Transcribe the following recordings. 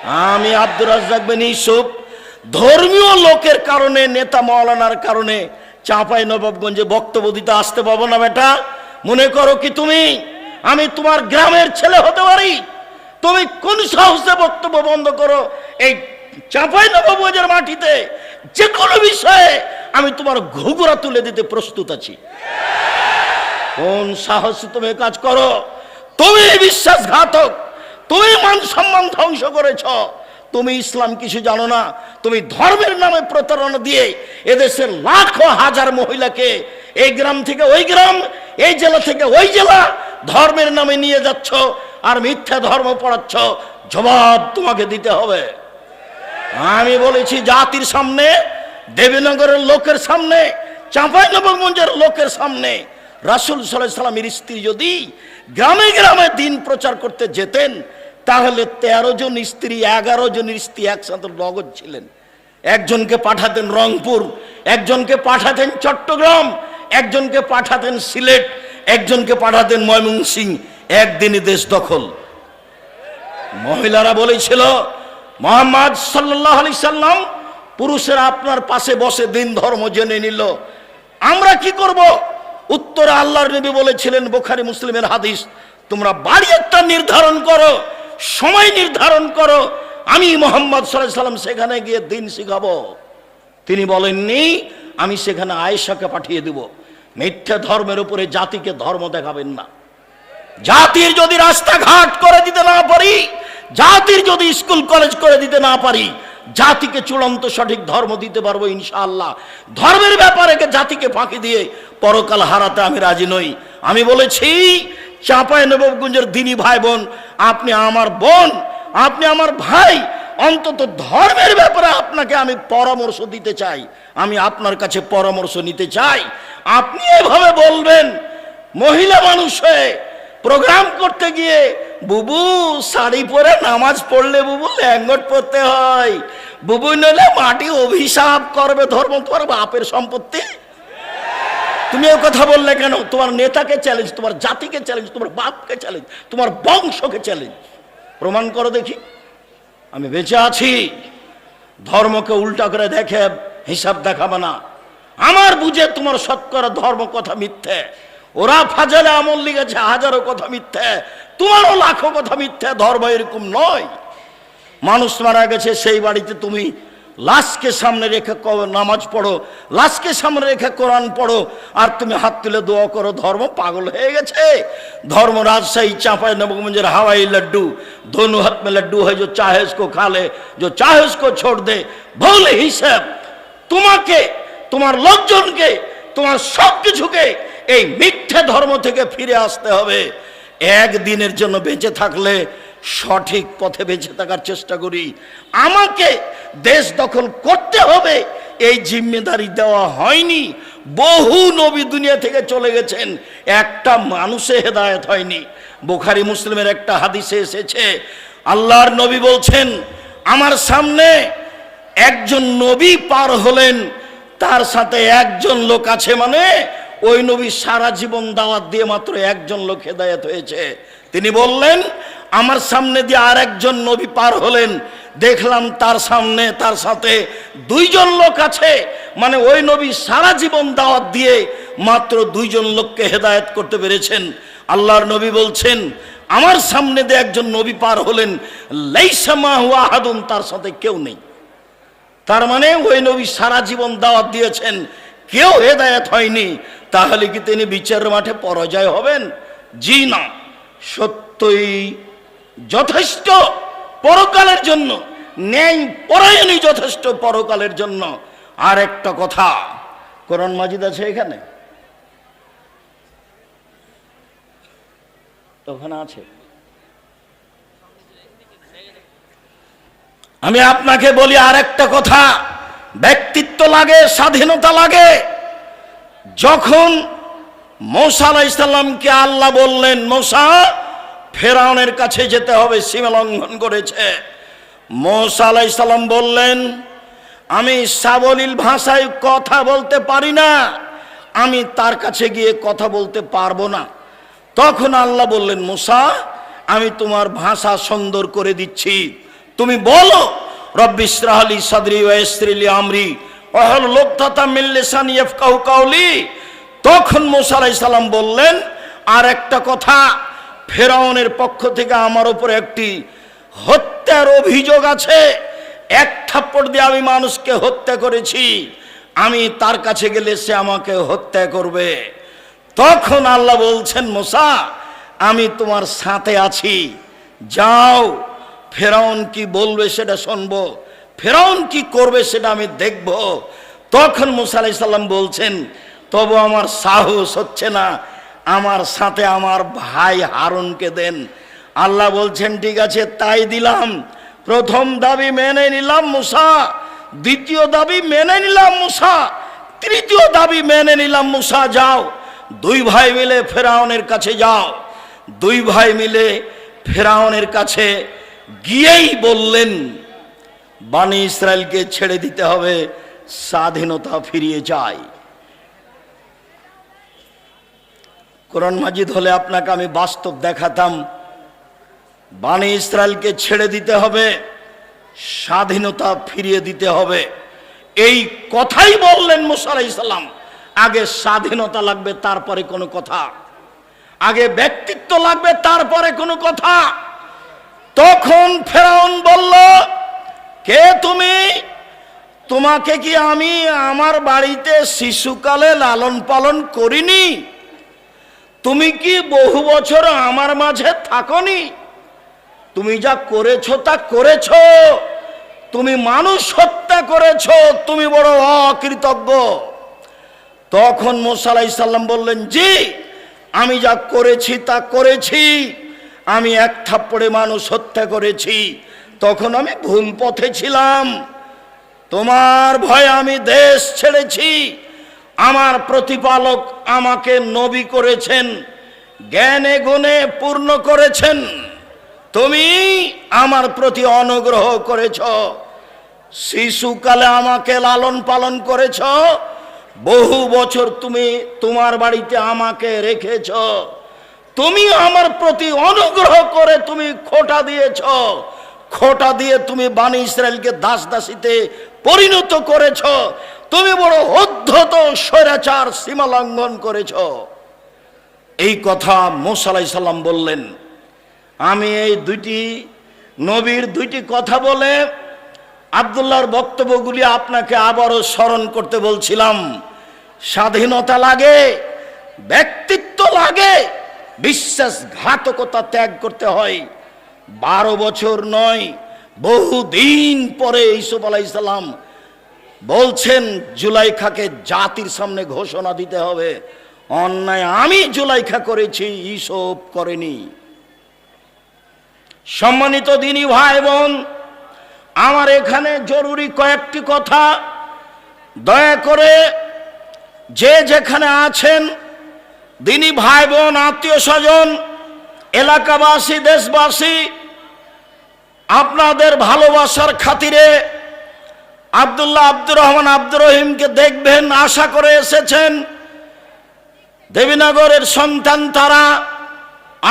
আমি আব্দুর রাজ্জাক বিন ইউসুফ ধর্মীয় লোকের কারণে, নেতা মাওলানার কারণে চাঁপাইনবাবগঞ্জে বক্তব্য দিতে আসতে পাবো না বেটা? মনে করো কি তুমি আমি তোমার গ্রামের ছেলে হতে পারি? তুমি কোন সাহসে বক্তব্য বন্ধ করো? এই চাঁপাইনবাবগঞ্জের মাটিতে যে কোনো বিষয়ে আমি তোমার ঘুঘুরা তুলে দিতে প্রস্তুত আছি। কোন সাহসে তুমি কাজ করো? তুমি বিশ্বাসঘাতক, তুমি মান সম্মান ধ্বংস করেছ। তুমি ইসলাম কিছু জানো না। তুমি ধর্মের নামে প্রতারণা দিয়ে এদেশের লাখো হাজার মহিলাকে এই গ্রাম থেকে ওই গ্রাম, এই জেলা থেকে ওই জেলা ধর্মের নামে নিয়ে যাচ্ছ আর মিথ্যা ধর্ম পড়াচ্ছ। জবাব তোমাকে দিতে হবে। আমি বলেছি জাতির সামনে, দেবীনগরের লোকের সামনে, চাঁপাইনবাবগঞ্জের লোকের সামনে, রাসূল সাল্লাল্লাহু আলাইহি সাল্লামের স্ত্রী যদি গ্রামে গ্রামে দিন প্রচার করতে যেতেন তাহলে 13 জন স্ত্রী, 11 জনের স্ত্রী একসাথে নগদ ছিলেন। একজনকে পাঠাতেন রংপুর, একজনকে পাঠাতেন চট্টগ্রাম, একজনকে পাঠাতেন সিলেট, একজনকে পাঠাতেন ময়মনসিংহ। একদিনই দেশ দখল। মহিলারা বলেছিল মুহাম্মদ সাল্লাল্লাহু আলাইহি সাল্লাম পুরুষেরা আপনার পাশে বসে দিন ধর্ম জেনে নিল, আমরা কি করব? উত্তরে আল্লাহর নবী বলেছিলেন, বুখারী মুসলিমের হাদিস, তোমরা বাড়ি একটা নির্ধারণ করো, সময় নির্ধারণ করো, আমি মুহাম্মদ সাল্লাল্লাহু আলাইহি সাল্লাম সেখানে গিয়ে দিন শিখাবো। তিনি বলেননি আমি সেখানে আয়েশাকে পাঠিয়ে দেব। মিথ্যা ধর্মের উপরে জাতিকে ধর্ম দেখাবেন না। জাতির যদি রাস্তাঘাট করে দিতে না পারি, জাতির যদি স্কুল কলেজ করে দিতে না পারি, জাতিকে চূড়ান্ত সঠিক ধর্ম দিতে পারবো ইনশাআল্লাহ। ধর্মের ব্যাপারে জাতিকে ফাঁকি দিয়ে পরকাল হারাতে আমি রাজি নই। আমি বলেছি চাঁপাইনবাবগঞ্জের দিনী ভাই বোন, আপনি আমার বোন, আপনি আমার ভাই, অন্তত ধর্মের ব্যাপারে আপনাকে আমি পরামর্শ দিতে চাই, আমি আপনার কাছে পরামর্শ নিতে চাই। আপনি এভাবে বলবেন মহিলা মানুষ হয়ে প্রোগ্রাম করতে গিয়ে, বুবু শাড়ি পরে নামাজ পড়লে বুবু ল্যাঙ্গট পরতে হয়, বুবু নইলে মাটি অভিশাপ করবে, ধর্ম তোমার বাপের সম্পত্তি। তুমি এই কথা বললে কেন? তোমার নেতাকে চ্যালেঞ্জ, তোমার জাতিকে চ্যালেঞ্জ, তোমার বাপকে চ্যালেঞ্জ, তোমার বংশকে চ্যালেঞ্জ। প্রমাণ করো দেখি আমি বেঁচে আছি। ধর্মকে উল্টা করে দেখে হিসাব দেখাবে না। আমার বুঝে তোমার শতকরা ধর্ম কথা মিথ্যে। ওরা ফাজালে আমল লিখেছে হাজারো কথা মিথ্যে, তোমারও লাখো কথা মিথ্যে। ধর্ম এরকম নয়। মানুষ মারা গেছে, সেই বাড়িতে তুমি লাশকে সামনে রেখে নামাজ পড়ো, লাশকে সামনে রেখে কোরআন পড়ো, আর তুমি হাত তুলে দোয়া করো। ধর্ম পাগল হয়ে গেছে। ধর্ম রাজশাহী চাঁপাইনবাবগঞ্জের হাওয়াই लड्डू, दोनों हाथ में लड्डू है, जो चाहे उसको खा ले, जो चाहे उसको छोड़ दे। ভুল হিসাব। তোমাকে, তোমার লোকজনকে, তোমার সব কিছুকে এই মিথ্যা ধর্ম থেকে ফিরে আসতে হবে। একদিনের জন্য বেঁচে থাকলে সঠিক পথে বেঁচে থাকার চেষ্টা করি। আমাকে দেশ দখল করতে হবে এই জিম্মেদারি দেওয়া হয়নি। বহু নবী দুনিয়া থেকে চলে গেছেন, একটা মানুষে হেদায়েত হয়নি। বুখারী মুসলিমের একটা হাদিসে এসেছে, আল্লাহর নবী বলছেন, আমার সামনে একজন নবী পার হলেন, তার সাথে একজন লোক আছে, মানে ওই নবী সারা জীবন দাওয়াত দিয়ে মাত্র একজন লোক হেদায়েত হয়েছে। তিনি বললেন, আমার সামনে দিয়ে আর একজন নবী পার হলেন, দেখলাম তার সামনে তার সাথে দুইজন লোক আছে, মানে ওই নবী সারা জীবন দাওয়াত দিয়ে মাত্র দুইজন লোককে হেদায়েত করতে পেরেছেন। আল্লাহর নবী বলছেন, আমার সামনে দিয়ে একজন নবী পার হলেন, লাইসা মাহু আহাদুন, তার সাথে কেউ নেই। তার মানে ওই নবী সারা জীবন দাওয়াত দিয়েছেন, কেউ হেদায়েত হয়নি। তাহলে কি তিনি বিচারের মাঠে পরাজয় হবেন? জি না। সত্যই যথেষ্ট পরকালের জন্য, ন্যায় পরায়ণই যথেষ্ট পরকালের জন্য। আর একটা কথা, কোরআন মাজিদ আছে এখানে, ওখানে আছে। আমি আপনাকে বলি আর একটা কথা, ব্যক্তিত্ব লাগে, স্বাধীনতা লাগে। যখন মূসা আলাইহিস সালামকে আল্লাহ বললেন, মূসা ফেরাউনের কাছে যেতে হবে, সীমা লঙ্ঘন করেছে। মূসা আলাইহিস সালাম বললেন, আমি সাবলীল ভাষায় কথা বলতে পারি না, আমি তার কাছে গিয়ে কথা বলতে পারবো না। তখন আল্লাহ বললেন, মূসা আমি তোমার ভাষা সুন্দর করে দিচ্ছি, তুমি বলো রব্বি ইশরাহ লি সাদরি ওয়া ইয়াসসির লি আমরি ওয়াহলুল উকদাতাম মিন লিসানি ইয়াফকাহু কাওলি। তখন মূসা আলাইহিস সালাম বললেন, আর একটা কথা, ফেরাউনের পক্ষ থেকে আমার উপরে একটি হত্যার অভিযোগ আছে। এক থাপ্পড় দিয়ে আমি মানুষকে হত্যা করেছি, আমি তার কাছে গেলে সে আমাকে হত্যা করবে। তখন আল্লাহ বলছেন, মূসা আমি তোমার সাথে আছি, যাও, ফেরাউন কি বলবে সেটা শুনবো, ফেরাউন কি করবে সেটা আমি দেখব। তখন মূসা আলাইহিস সালাম বলছেন, তবু আমার সাহস হচ্ছে না, আমার সাথে আমার ভাই হারুনকে দেন। আল্লাহ বলছেন, ঠিক আছে তাই দিলাম। প্রথম দাবি মেনে নিলাম মূসা, দ্বিতীয় দাবি মেনে নিলাম মূসা, তৃতীয় দাবি মেনে নিলাম মূসা, যাও দুই ভাই মিলে ফেরাউনের কাছে যাও। দুই ভাই মিলে ফেরাউনের কাছে গিয়েই বললেন, বনি ইসরায়েলকে ছেড়ে দিতে হবে, স্বাধীনতা ফিরিয়ে চাই। কোরআন মাজিদ হলে আপনাকে আমি বাস্তব দেখাতাম, বনি ইসরায়েলকে ছেড়ে দিতে হবে, স্বাধীনতা ফিরিয়ে দিতে হবে। এই কথাই বললেন মূসা আলাইহিস সালাম। আগে স্বাধীনতা লাগবে, তারপরে কোনো কথা, আগে ব্যক্তিত্ব লাগবে, তারপরে কোনো কথা। তখন ফেরাউন বলল, কে তুমি? তোমাকে কি আমি আমার বাড়িতে শিশুকালে লালন পালন করিনি? তুমি কি বহু বছর আমার মাঝে থাকনি? তুমি যা করেছো তা করেছো, তুমি মানুষ হত্যা করেছো, তুমি বড় অকৃতজ্ঞ। তখন মূসা আলাইহিস সালাম বললেন, জি আমি যা করেছি তা করেছি, আমি এক থাপ্পড়ে মানুষ হত্যা করেছি, তখন আমি ভুল পথে ছিলাম, তোমার ভয়ে আমি দেশ ছেড়েছি। আমার প্রতিপালক আমাকে নবী করেছেন, জ্ঞানে গুণে পূর্ণ করেছেন, তুমি আমার প্রতি অনুগ্রহ করেছ, শিশুকালে আমাকে লালন পালন করেছ, বহু বছর তুমি তোমার বাড়িতে আমাকে রেখেছ, তুমি আমার প্রতি অনুগ্রহ করে তুমি খোঁটা দিয়েছ, খোঁটা দিয়ে তুমি বনি ইসরায়েলকে দাস দাসীতে পরিণত করেছ, তুমি বড় উদ্ধত স্বৈরাচার সীমা লঙ্ঘন করেছ। এই কথা মূসা আলাইহিস সালাম বললেন। আমি এই দুইটি নবীর দুইটি কথা বলে আব্দুল্লাহর বক্তব্যগুলি আপনাকে আবারও স্মরণ করতে বলছিলাম। স্বাধীনতা লাগে, ব্যক্তিত্ব লাগে, বিশ্বাসঘাতকতা ত্যাগ করতে হয়। 12 বছর নয়, বহুদিন পরে ইউসুফ আলাইহিস সালাম বলছেন জুলাইখাকে জাতির সামনে ঘোষণা দিতে হবে, অন্যায় আমি জুলাইখা করেছি, ইউসুফ করেনি। সম্মানিত দিনী ভাই বোন, আমার এখানে জরুরি কয়েকটি কথা, দয়া করে যে যেখানে আছেন দিনী ভাই বোন, আত্মীয় স্বজন, এলাকাবাসী, দেশবাসী, আপনাদের ভালোবাসার খাতিরে আব্দুল্লাহ আব্দুর রহমান আব্দুর রহিমকে দেখবেন আশা করে এসেছেন। দেবীনগরের সন্তান তারা,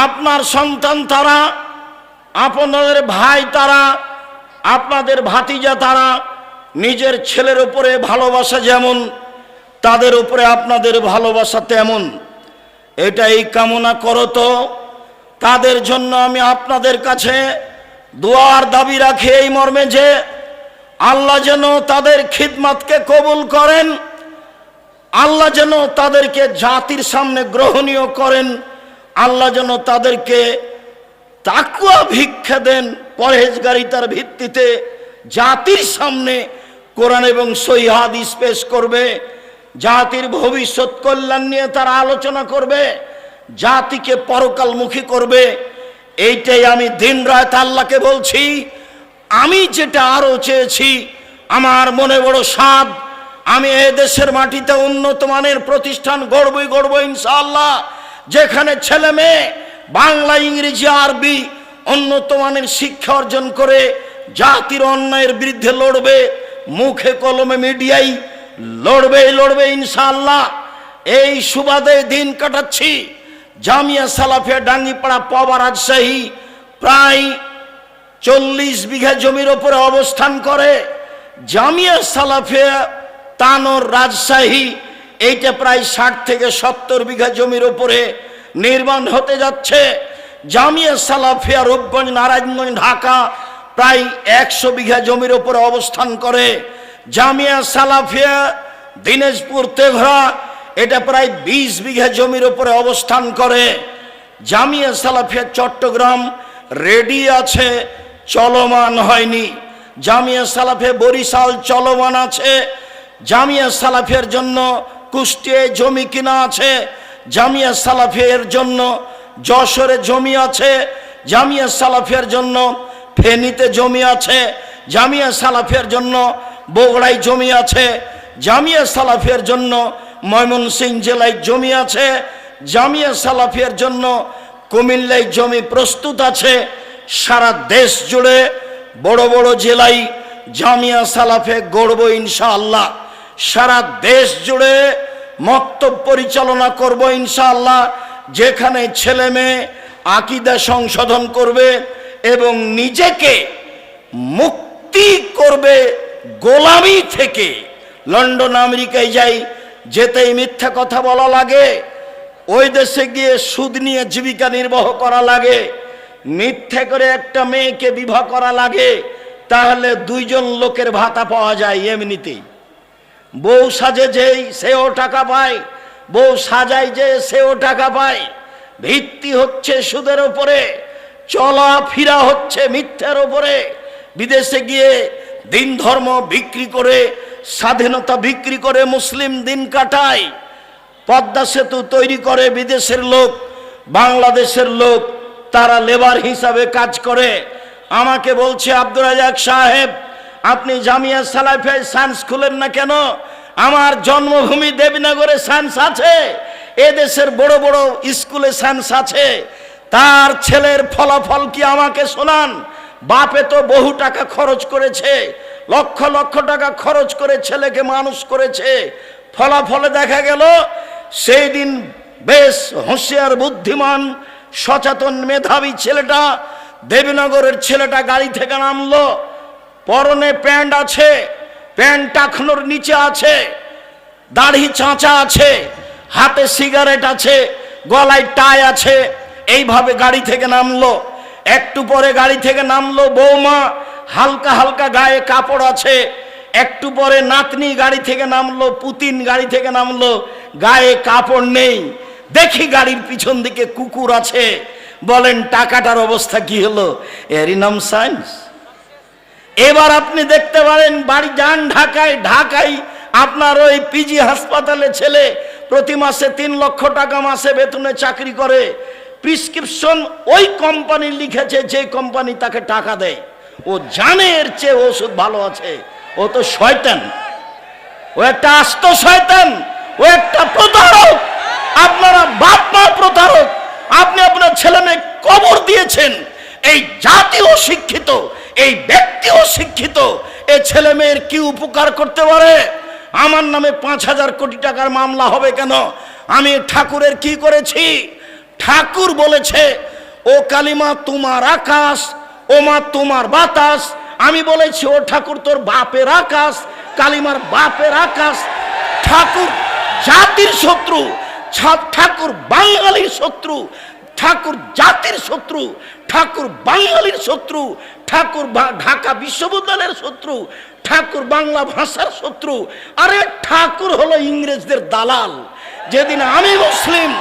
আপনার সন্তান তারা, আপনাদের ভাই তারা, আপনাদের ভাতিজা তারা। নিজের ছেলের উপরে ভালোবাসা যেমন, তাদের উপরে আপনাদের ভালোবাসা তেমন। এটাই কামনা করো তো তাদের জন্য আমি আপনাদের কাছে দোয়ার দাবি রাখি এই মর্মে যে আল্লাহ যেন তাদের খিদমতকে কবুল করেন, আল্লাহ যেন তাদেরকে জাতির সামনে গ্রহণীয় করেন, আল্লাহ যেন তাদেরকে তাকওয়া ভিক্ষা দেন, পরহেজগারিতার ভিত্তিতে জাতির সামনে কোরআন এবং সহিহ হাদিস পেশ করবে, জাতির ভবিষ্যৎ কল্যাণ নিয়ে তারা আলোচনা করবে, জাতিকে পরকালমুখী করবে। এইটাই আমি দিন রাত আল্লাহকে বলছি। আমি যেটা আরো চেয়েছি, আমার মনে বড় সাধ, আমি এই দেশের মাটিতে উন্নত মানের প্রতিষ্ঠান গড়ব ইনশাআল্লাহ, যেখানে ছেলে মেয়ে বাংলা, ইংরেজি, আরবি উন্নত মানের শিক্ষা অর্জন করে জাতির অন্যায়ের বিরুদ্ধে লড়বে, মুখে কলমে মিডিয়ায় লড়বে ইনশাআল্লাহ। এই সুবাদে দিন কাটাচ্ছি। জামিয়া সালাফিয়া ডাঙ্গিপাড়া পাওয়া রাজশাহী প্রায় 40 বিঘা জমির উপরে অবস্থান করে। জামিয়া সালাফিয়া তানোর রাজশাহী, এইটা প্রায় 60 থেকে 70 বিঘা জমির উপরে নির্মাণ হতে যাচ্ছে। জামিয়া সালাফিয়া রূপগঞ্জ, নারায়ণগঞ্জ, ঢাকা প্রায় 100 বিঘা জমির উপরে অবস্থান করে। জামিয়া সালাফিয়া দিনাজপুর তেঘরা, এটা প্রায় 20 বিঘা জমির উপরে অবস্থান করে। জামিয়া সালাফিয়া চট্টগ্রাম রেডি আছে, চলমান হয়নি। জামিয়া সালাফিয়া বরিশাল চলমান আছে। জামিয়া সালাফিয়ার জন্য কুষ্টিয়ায় জমি কিনা আছে। জামিয়া সালাফিয়ার জন্য যশোরে জমি আছে। জামিয়া সালাফিয়ার জন্য ফেনীতে জমি আছে। জামিয়া সালাফিয়ার জন্য বগুড়ায় জমি আছে। জামিয়া সালাফিয়ার জন্য ময়মনসিংহ জেলায় জমি আছে। জামিয়া সালাফিয়ার জন্য কুমিল্লায় জমি প্রস্তুত আছে। সারা দেশ জুড়ে বড় বড় জেলায় জামিয়া সালাফে গড়ব ইনশাআল্লাহ। সারা দেশ জুড়ে মক্তব পরিচালনা করব ইনশাআল্লাহ, যেখানে ছেলে মেয়ে আকীদা সংশোধন করবে এবং নিজেকে মুক্তি করবে গোলামি থেকে। লন্ডন আমেরিকায় যাই, যেতেই মিথ্যা কথা বলা লাগে, ওই দেশে গিয়ে সুদ নিয়ে জীবিকা নির্বাহ করা লাগে, মিথ্যে করে একটা মেয়েকে বিবাহ করা লাগে, তাহলে 2 জন লোকের ভাতা পাওয়া যায় এমনিতেই। বউ সাজে যেই সেও টাকা পায়, বউ সাজায় যে সেও টাকা পায়। ভিত্তি হচ্ছে সুদের উপরে, চলা ফিরা হচ্ছে মিথ্যার উপরে। বিদেশে গিয়ে দিন ধর্ম বিক্রি করে, স্বাধীনতা বিক্রি করে মুসলিম দিন কাটায়। পদ্মা সেতু তৈরি করে বিদেশের লোক, বাংলাদেশের লোক তারা লেবার হিসাবে কাজ করে। আমাকে বলছে, আব্দুর রাজাক সাহেব, আপনি জামিয়া সালাফিয়ায় সায়েন্স খুলেন না কেন? আমার জন্মভূমি দেবীনগরে সায়েন্স আছে, এদেশের বড় বড় স্কুলে সায়েন্স আছে। তার ছেলের ফলাফল কি আমাকে শোনান। বাপে তো বহু টাকা খরচ করেছে, লক্ষ লক্ষ টাকা খরচ করে ছেলেকে মানুষ করেছে। ফলাফলে দেখা গেল সেই দিন বেশ হুঁশিয়ার, বুদ্ধিমান, সচেতন, মেধাবী ছেলেটা, দেবীনগরের ছেলেটা গাড়ি থেকে নামলো। পরনে প্যান্ট আছে, প্যান্ট টাকনোর নিচে আছে, দাড়ি চাঁচা আছে, হাতে সিগারেট আছে, গলায় টাই আছে। এইভাবে গাড়ি থেকে নামলো। একটু পরে গাড়ি থেকে নামলো বৌমা, হালকা হালকা গায়ে কাপড় আছে। একটু পরে নাতনি গাড়ি থেকে নামলো, পুতিন গাড়ি থেকে নামলো, গায়ে কাপড় নেই। দেখি গাড়ির পিছন দিকে কুকুর আছে। বলেন টাকাটার অবস্থা কি হলো? এরই নাম সায়েন্স। এবার আপনি দেখতে পারেন, বাড়ি যান ঢাকায়, ঢাকায় আপনার ওই পিজি হাসপাতালে ছেলে প্রতি মাসে 3 লক্ষ টাকা মাসে বেতনে চাকরি করে। প্রিসক্রিপশন ওই কোম্পানি লিখেছে যে কোম্পানি তাকে টাকা দেয়। ও জানে এর চেয়ে ওষুধ ভালো আছে। ও তো শয়তান, ও একটা আস্ত শয়তান, ও একটা প্রতারক। আপনারা বাপ মা প্রতারক। আপনি আপনার ছেলে মেয়ে কবর দিয়েছেন। এই জাতীয় শিক্ষিত, এই ব্যক্তিও শিক্ষিত, এই ছেলে মেয়ের কি উপকার করতে পারে? আমার নামে 5,000 কোটি টাকার মামলা হবে কেন? আমি ঠাকুরের কি করেছি? ঠাকুর বলেছে, ও কালিমা তোমার আকাশ, ও মা তোমার বাতাস। আমি বলেছি, ও ঠাকুর তোর বাপের আকাশ, কালিমার বাপের আকাশ। ঠাকুর জাতির শত্রু, ঠাকুর বাঙালির শত্রু, ঠাকুর জাতির শত্রু, ঠাকুর বাঙালির শত্রু, ঠাকুর ঢাকা বিশ্ববিদ্যালয়ের শত্রু, ঠাকুর বাংলা ভাষার শত্রু। আরে ঠাকুর হলো ইংরেজদের দালাল। যেদিন আমি মুসলিম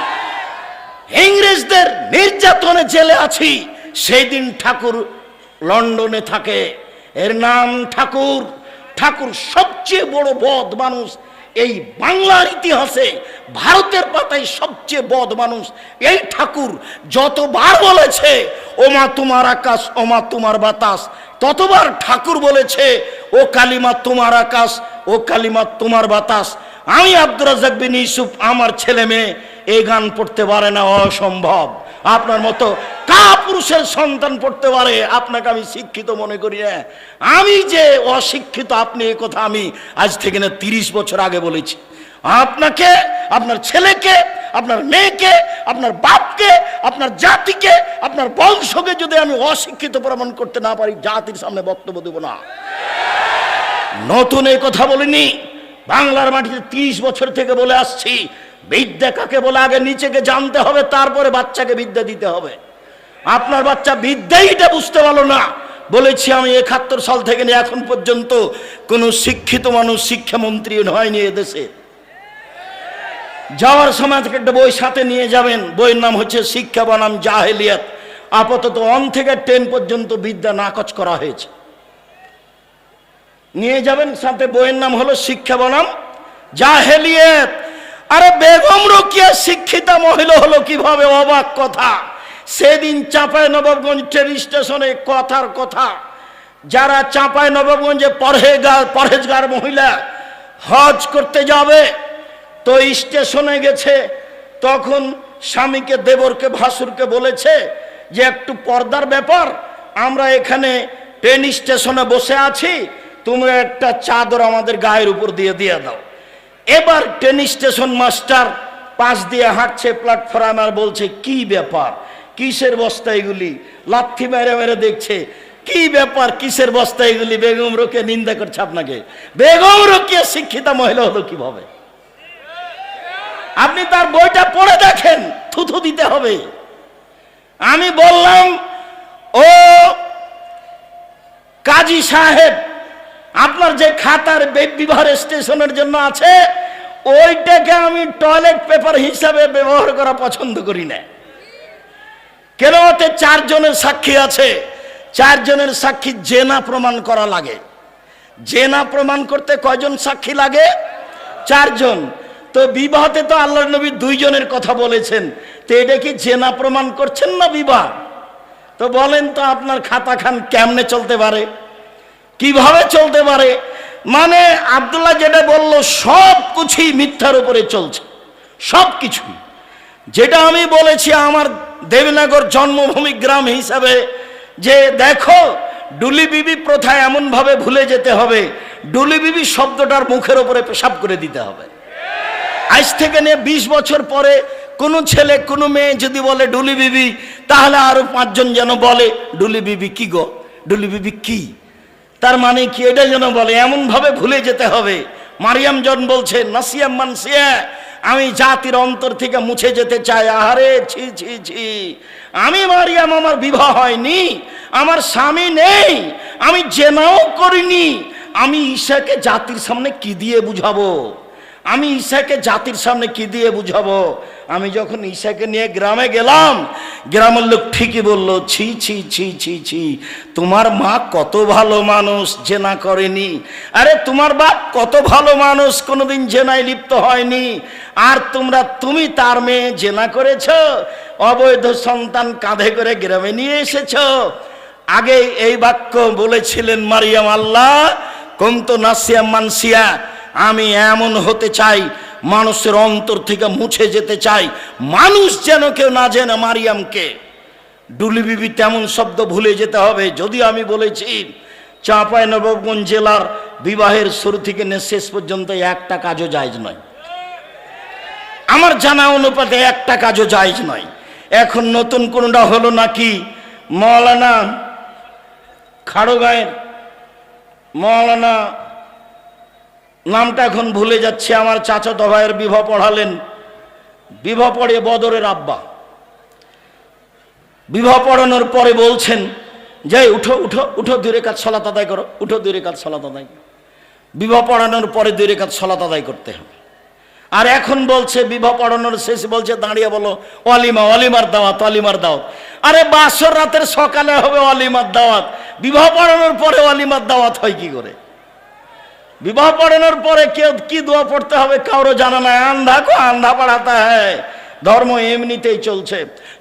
ইংরেজদের নির্যাতনে জেলে আছি, সেই দিন ঠাকুর লন্ডনে থাকে। এর নাম ঠাকুর। ঠাকুর সবচেয়ে বড় বদ মানুষ এই বাংলার ইতিহাসে, ভারতের পাতায় সবচেয়ে বদ মানুষ এই ঠাকুর। যতবার বলেছে ও মা তোমার আকাশ, ও মা তোমার বাতাস, ততবার ঠাকুর বলেছে ও কালিমা তোমার আকাশ, ও কালিমা তোমার বাতাস। আমি আব্দুর রাজ্জাক বিন ইউসুফ, আমার ছেলে মেয়ে এই গান পড়তে পারে না, অসম্ভব। আপনার মতো কাপুরুষের সন্তান পড়তে পারে, আপনাকে আমি শিক্ষিত মনে করি না। আমি যে অশিক্ষিত, আপনি এই কথা আমি আজ থেকে না 30 বছর আগে বলেছি। আপনাকে, আপনার ছেলেকে, আপনার মেয়েকে, আপনার বাপকে, আপনার জাতিকে, আপনার বংশকে যদি আমি অশিক্ষিত প্রমাণ করতে না পারি, জাতির সামনে বক্তব্য দেব না। নতুন এই কথা বলিনি, বাংলার মাটিতে 30 বছর থেকে বলে আসছি, বিদ্যা কাকে বলে আগে নিচেকে জানতে হবে, তারপরে বাচ্চাকে বিদ্যা দিতে হবে। আপনার বাচ্চা বিদ্যাইটা বুঝতে পারলো না। বলেছি আমি 71 সাল থেকে নিয়ে এখন পর্যন্ত কোনো শিক্ষিত মানুষ শিক্ষামন্ত্রী হয়নি এদেশে। যাওয়ার সময় থেকে একটা বই সাথে নিয়ে যাবেন, বইয়ের নাম হচ্ছে শিক্ষা বনাম জাহেলিয়াত। আপাতত 1 থেকে 10 পর্যন্ত বিদ্যা নাকচ করা হয়েছে, নিয়ে যাবেন সাথে। বইয়ের নাম হলো শিক্ষা বনাম জাহেলিয়াত। আরে বেগম রোকেয়া শিক্ষিতা মহিলা হলো কিভাবে? অবাক কথা। সেদিন চাঁপাইনবাবগঞ্জ ট্রেন স্টেশনে কথার কথা, যারা চাঁপাইনবাবগঞ্জে পরহেজগার মহিলা হজ করতে যাবে, তো স্টেশনে গেছে, তখন স্বামীকে, দেবরকে, ভাসুরকে বলেছে যে একটু পর্দার ব্যাপার, আমরা এখানে ট্রেন স্টেশনে বসে আছি, তোমরা একটা চাদর আমাদের গায়ের উপর দিয়ে দাও। এবার ট্রেন স্টেশন মাস্টার পাশ দিয়ে হাঁটছে প্ল্যাটফর্মে, আর বলছে কি ব্যাপার, কিসের বস্তা এগুলি? লাথি মেরে মেরে দেখছে কি ব্যাপার, কিসের বস্তা এগুলি? বেগম রোকেয়া নিন্দা করছে আপনাকে। বেগম রোকেয়া শিক্ষিতা মহিলা হলো কিভাবে? আপনি তার বইটা পড়ে দেখেন, থুথু দিতে হবে। আমি বললাম, ও কাজী সাহেব, আপনার যে খাতার বিবাহ স্টেশনের জন্য আছে, ওইটাকে আমি টয়লেট পেপার হিসাবে ব্যবহার করা পছন্দ করি না। কেন? ওতে 4 জনের সাক্ষী আছে, 4 জনের সাক্ষী জেনা প্রমাণ করা লাগে। জেনা প্রমাণ করতে কয়জন সাক্ষী লাগে? 4 জন। তো বিবাহতে তো আল্লাহর নবী 2 জনের কথা বলেছেন, তো এটা কি জেনা প্রমাণ করছেন না বিবাহ? তো বলেন তো আপনার খাতা খান কেমনে চলতে পারে, কিভাবে চলতে পারে? মানে আব্দুল্লাহ যেটা বললো সব কিছুই মিথ্যার উপরে চলছে, সব কিছুই। যেটা আমি বলেছি আমার দেবনগর জন্মভূমি গ্রাম হিসাবে, যে দেখো ডুলি বিবি প্রথা এমন ভাবে ভুলে যেতে হবে, ডুলি বিবি শব্দটার মুখের উপরে পেশাব করে দিতে হবে। আজ থেকে নিয়ে 20 বছর পরে কোনো ছেলে কোনো মেয়ে যদি বলে ডুলি বিবি, তাহলে আরো 5 জন যেন বলে ডুলি বিবি কি গো, ডুলি বিবি কি, তার মানে কি, এটা যেন বলে, এমন ভাবে ভুলে যেতে হবে। মারিয়াম জন বলছে নাসিয়া মানসিয়া, আমি জাতির অন্তর থেকে মুছে যেতে চাই। আহারে ছি ছি ছি, আমি মারিয়াম, আমার বিবাহ হয়নি, আমার স্বামী নেই, আমি জেনাও করিনি, আমি ঈশাকে জাতির সামনে কি দিয়ে বুঝাবো? আমি ঈশাকে জাতির সামনে কি দিয়ে বুঝাবো? আমি যখন ঈশাকে নিয়ে গ্রামে গেলাম, গ্রামের লোক ঠিকই বললো ছি ছি ছি ছি ছি, তোমার মা কত ভালো মানুষ, জেনা করেনি। আরে তোমার বাপ কত ভালো মানুষ, কোনোদিন জেনায় লিপ্ত হয়নি। আর তুমি তার মেয়ে জেনা করেছ, অবৈধ সন্তান কাঁধে করে গ্রামে নিয়ে এসেছ। আগে এই বাক্য বলেছিলেন মারিয়াম, আল্লাহ কুনতু নাসিয়া মানসিয়া, আমি এমন হতে চাই, মানুষের অন্তর থেকে মুছে যেতে চাই, মানুষ যেন কেউ না জেনে মারিয়ামকে। ডুলি বিবি তেমন শব্দ ভুলে যেতে হবে। যদি আমি বলেছি চাঁপাইনবাবগঞ্জ জেলার বিবাহের শুরু থেকে শেষ পর্যন্ত একটা কাজও জায়েজ নয়, আমার জানা অনুপাতে একটা কাজও জায়েজ নয়। এখন নতুন কোনটা হলো নাকি, মৌলানা খাড়গাঁয়ের মৌলানা, নামটা এখন ভুলে যাচ্ছে, আমার চাচাতো ভাইয়ের বিবাহ পড়ালেন, বিবাহ পড়ে বদরের আব্বা, বিবাহ পড়ানোর পরে বলছেন যে উঠো উঠো উঠো 2 রাকাত সালাত আদায় করো, উঠো 2 রাকাত সালাত আদায় করো। বিবাহ পড়ানোর পরে 2 রাকাত সালাত আদায় করতে হবে। আর এখন বলছে বিবাহ পড়ানোর শেষে বলছে দাঁড়িয়ে বলো ওয়ালিমা, ওয়ালিমার দাওয়াত, ওয়ালিমার দাওয়াত। আরে বাসর রাতের সকালে হবে ওয়ালিমার দাওয়াত, বিবাহ পড়ানোর পরে ওয়ালিমার দাওয়াত হয় কি করে? বিবাহ পড়ানোর পরে কেউ কি দোয়া পড়তে হবে কারো জানা নাই, আন্ধা কো আন্ধা পড়াতা হ্যায়। ধর্ম এমনিতেই চলছে।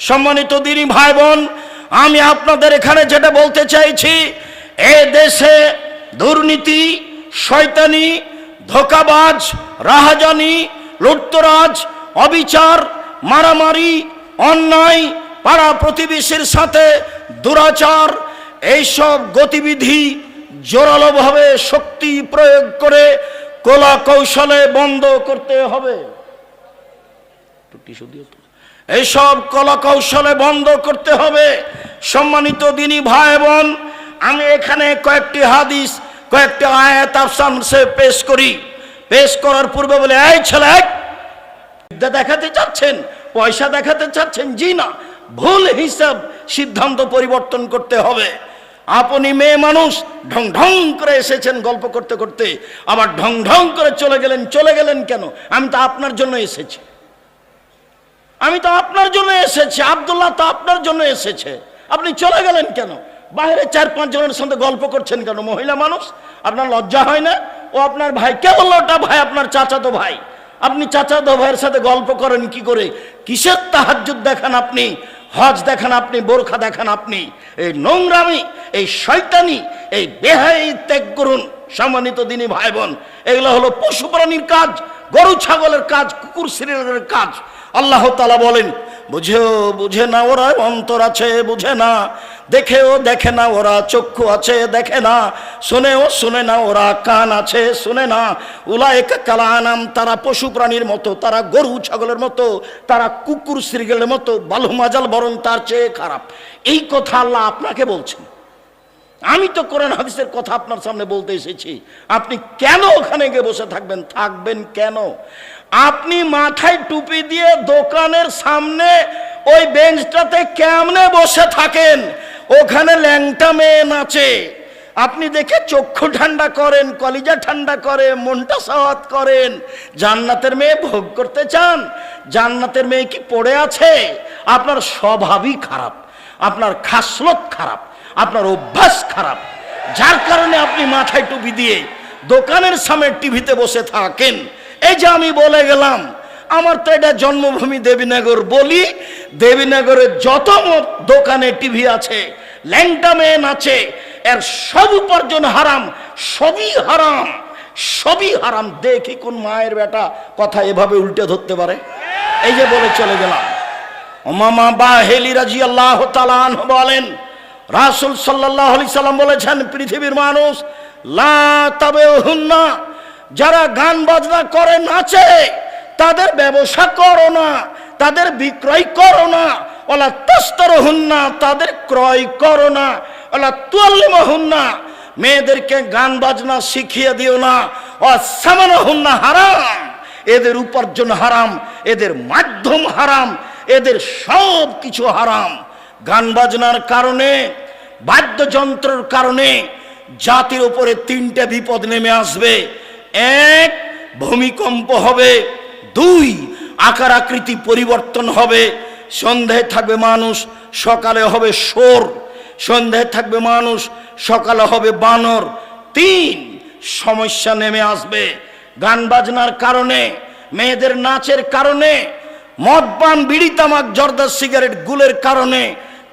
সম্মানিত দিনী ভাই বোন, আমি আপনাদের এখানে যেটা বলতে চাইছি, এ দেশে দুর্নীতি, শয়তানি, ধোঁকাবাজ, রাহাজানি, লুটতরাজ, অবিচার, মারামারি, অন্যায়, পাড়া প্রতিবেশীর সাথে দুরাচার, এইসব গতিবিধি জোরালোভাবে শক্তি প্রয়োগ করে কলা কৌশলে বন্ধ করতে হবে। টিস্যু দিও তো। এইসব কলাকৌশলে বন্ধ করতে হবে। সম্মানিত দিনী ভাই বোন, আমি এখানে কয়েকটি হাদিস, কয়েকটি আয়াত আপনাদের পেশ করি। পেশ করার পূর্বে বলে, এই ছেলে, বিদ্যা দেখাতে চাচ্ছেন, পয়সা দেখাতে চাচ্ছেন? জি না, ভুল হিসাব, সিদ্ধান্ত পরিবর্তন করতে হবে। আপনি মেয়ে মানুষ, ঢং ঢং করে এসেছেন গল্প করতে করতে, আবার ঢং ঢং করে চলে গেলেন। চলে গেলেন কেন? আমি তো আপনার জন্য এসেছি, আমি তো আপনার জন্য এসেছি, আব্দুল্লাহ তো আপনার জন্য এসেছে, আপনি চলে গেলেন কেন? বাইরে 4-5 জনের সাথে গল্প করছেন কেন? মহিলা মানুষ, আপনার লজ্জা হয় না? ও আপনার ভাই, কে বললো ওটা ভাই? আপনার চাচাতো ভাই। আপনি চাচাতো ভাইয়ের সাথে গল্প করেন কি করে? কিসের তাহাজ্জুদ দেখান আপনি, হজ দেখান আপনি, বোরখা দেখান আপনি? এই নোংরামি, এই শয়তানি, এই বেহাই ত্যাগ করুন। সম্মানিত দিনী ভাই বোন, এগুলো হলো পশু প্রাণীর কাজ, গরু ছাগলের কাজ, কুকুর শ্রীরের কাজ। আল্লাহ তাআলা বলেন, বুঝে না ওরা, অন্তর আছে বুঝে না, দেখেও দেখে না ওরা, চক্ষু আছে দেখে না, শুনেও শুনে না ওরা, কান আছে শুনে না। উলাইকা কাল আনাম, তারা পশু প্রাণীর মতো, তারা গরু ছাগলের মতো, তারা কুকুর শ্রীগেলের মতো, বালু মাজাল বরং তার চেয়ে খারাপ। এই কথা আল্লাহ আপনাকে বলছেন। আমি তো কোরআন হাদিসের কথা আপনার সামনে বলতে এসেছি। আপনি কেন ওখানে গিয়ে বসে থাকবেন? থাকবেন কেন? আপনি মাথায় টুপি দিয়ে দোকানের সামনে ওই বেঞ্চটাতে কেমনে বসে থাকেন? ওখানে ল্যাংটা মেয়ে নাচে, আপনি দেখে চক্ষু ঠান্ডা করেন, কলিজা ঠান্ডা করে, মনটা সাওয়াত করেন। জান্নাতের মেয়ে ভোগ করতে চান? জান্নাতের মেয়ে কি পড়ে আছে? আপনার স্বভাবই খারাপ, আপনার খাসলত খারাপ, আপনার অভ্যাস খারাপ, যার কারণে আপনি মাথায় টুপি দিয়ে দোকানের সামনে টিভিতে বসে থাকেন। এই যে আমি বলে গেলাম, আমার তো এটা জন্মভূমি দেবীনগর। বলি, দেবীনগরের যত দোকানে টিভি আছে, ল্যাংটা মেয়ে নাচে, এর সব উপার্জন হারাম, সবই হারাম, সবই হারাম। দেখি কোন মায়ের বেটা কথা এভাবে উল্টে ধরতে পারে। এই যে বলে চলে গেলাম। উমামা বাহেলি রাদিয়াল্লাহু তাআলা আনহু বলেন, রাসূল সাল্লাল্লাহু আলাইহি সাল্লাম বলেছেন, পৃথিবীর মানুষ লা তাবেহুন্না, যারা গান বাজনা করে, নাচে, তাদের ব্যবসা করো না, তাদের বিক্রয় করো না। ওয়ালা তাস্তারহুন্না, তাদের ক্রয় করো না। ওয়ালা তুআল্লিমুহুন্না, মেয়েদেরকে গান বাজনা শিখিয়ে দিও না। ওয়াসামানহুন্না, হারাম, এদের উপার্জন হারাম, এদের মাধ্যম হারাম, এদের সব কিছু হারাম। গান বাজনার কারণে, বাদ্যযন্ত্রের কারণে জাতির উপরে 3টে বিপদ নেমে আসবে। 1, ভূমিকম্প হবে। 2, আকার আকৃতি পরিবর্তন হবে। সন্ধ্যায় থাকবে মানুষ, সকালে হবে শোর। সন্ধ্যায় থাকবে মানুষ, সকালে হবে বানর। 3, সমস্যা নেমে আসবে গান বাজনার কারণে, মেয়েদের নাচের কারণে, মদ পান, বিড়ি তামাক, জর্দা, সিগারেট, গুলের কারণে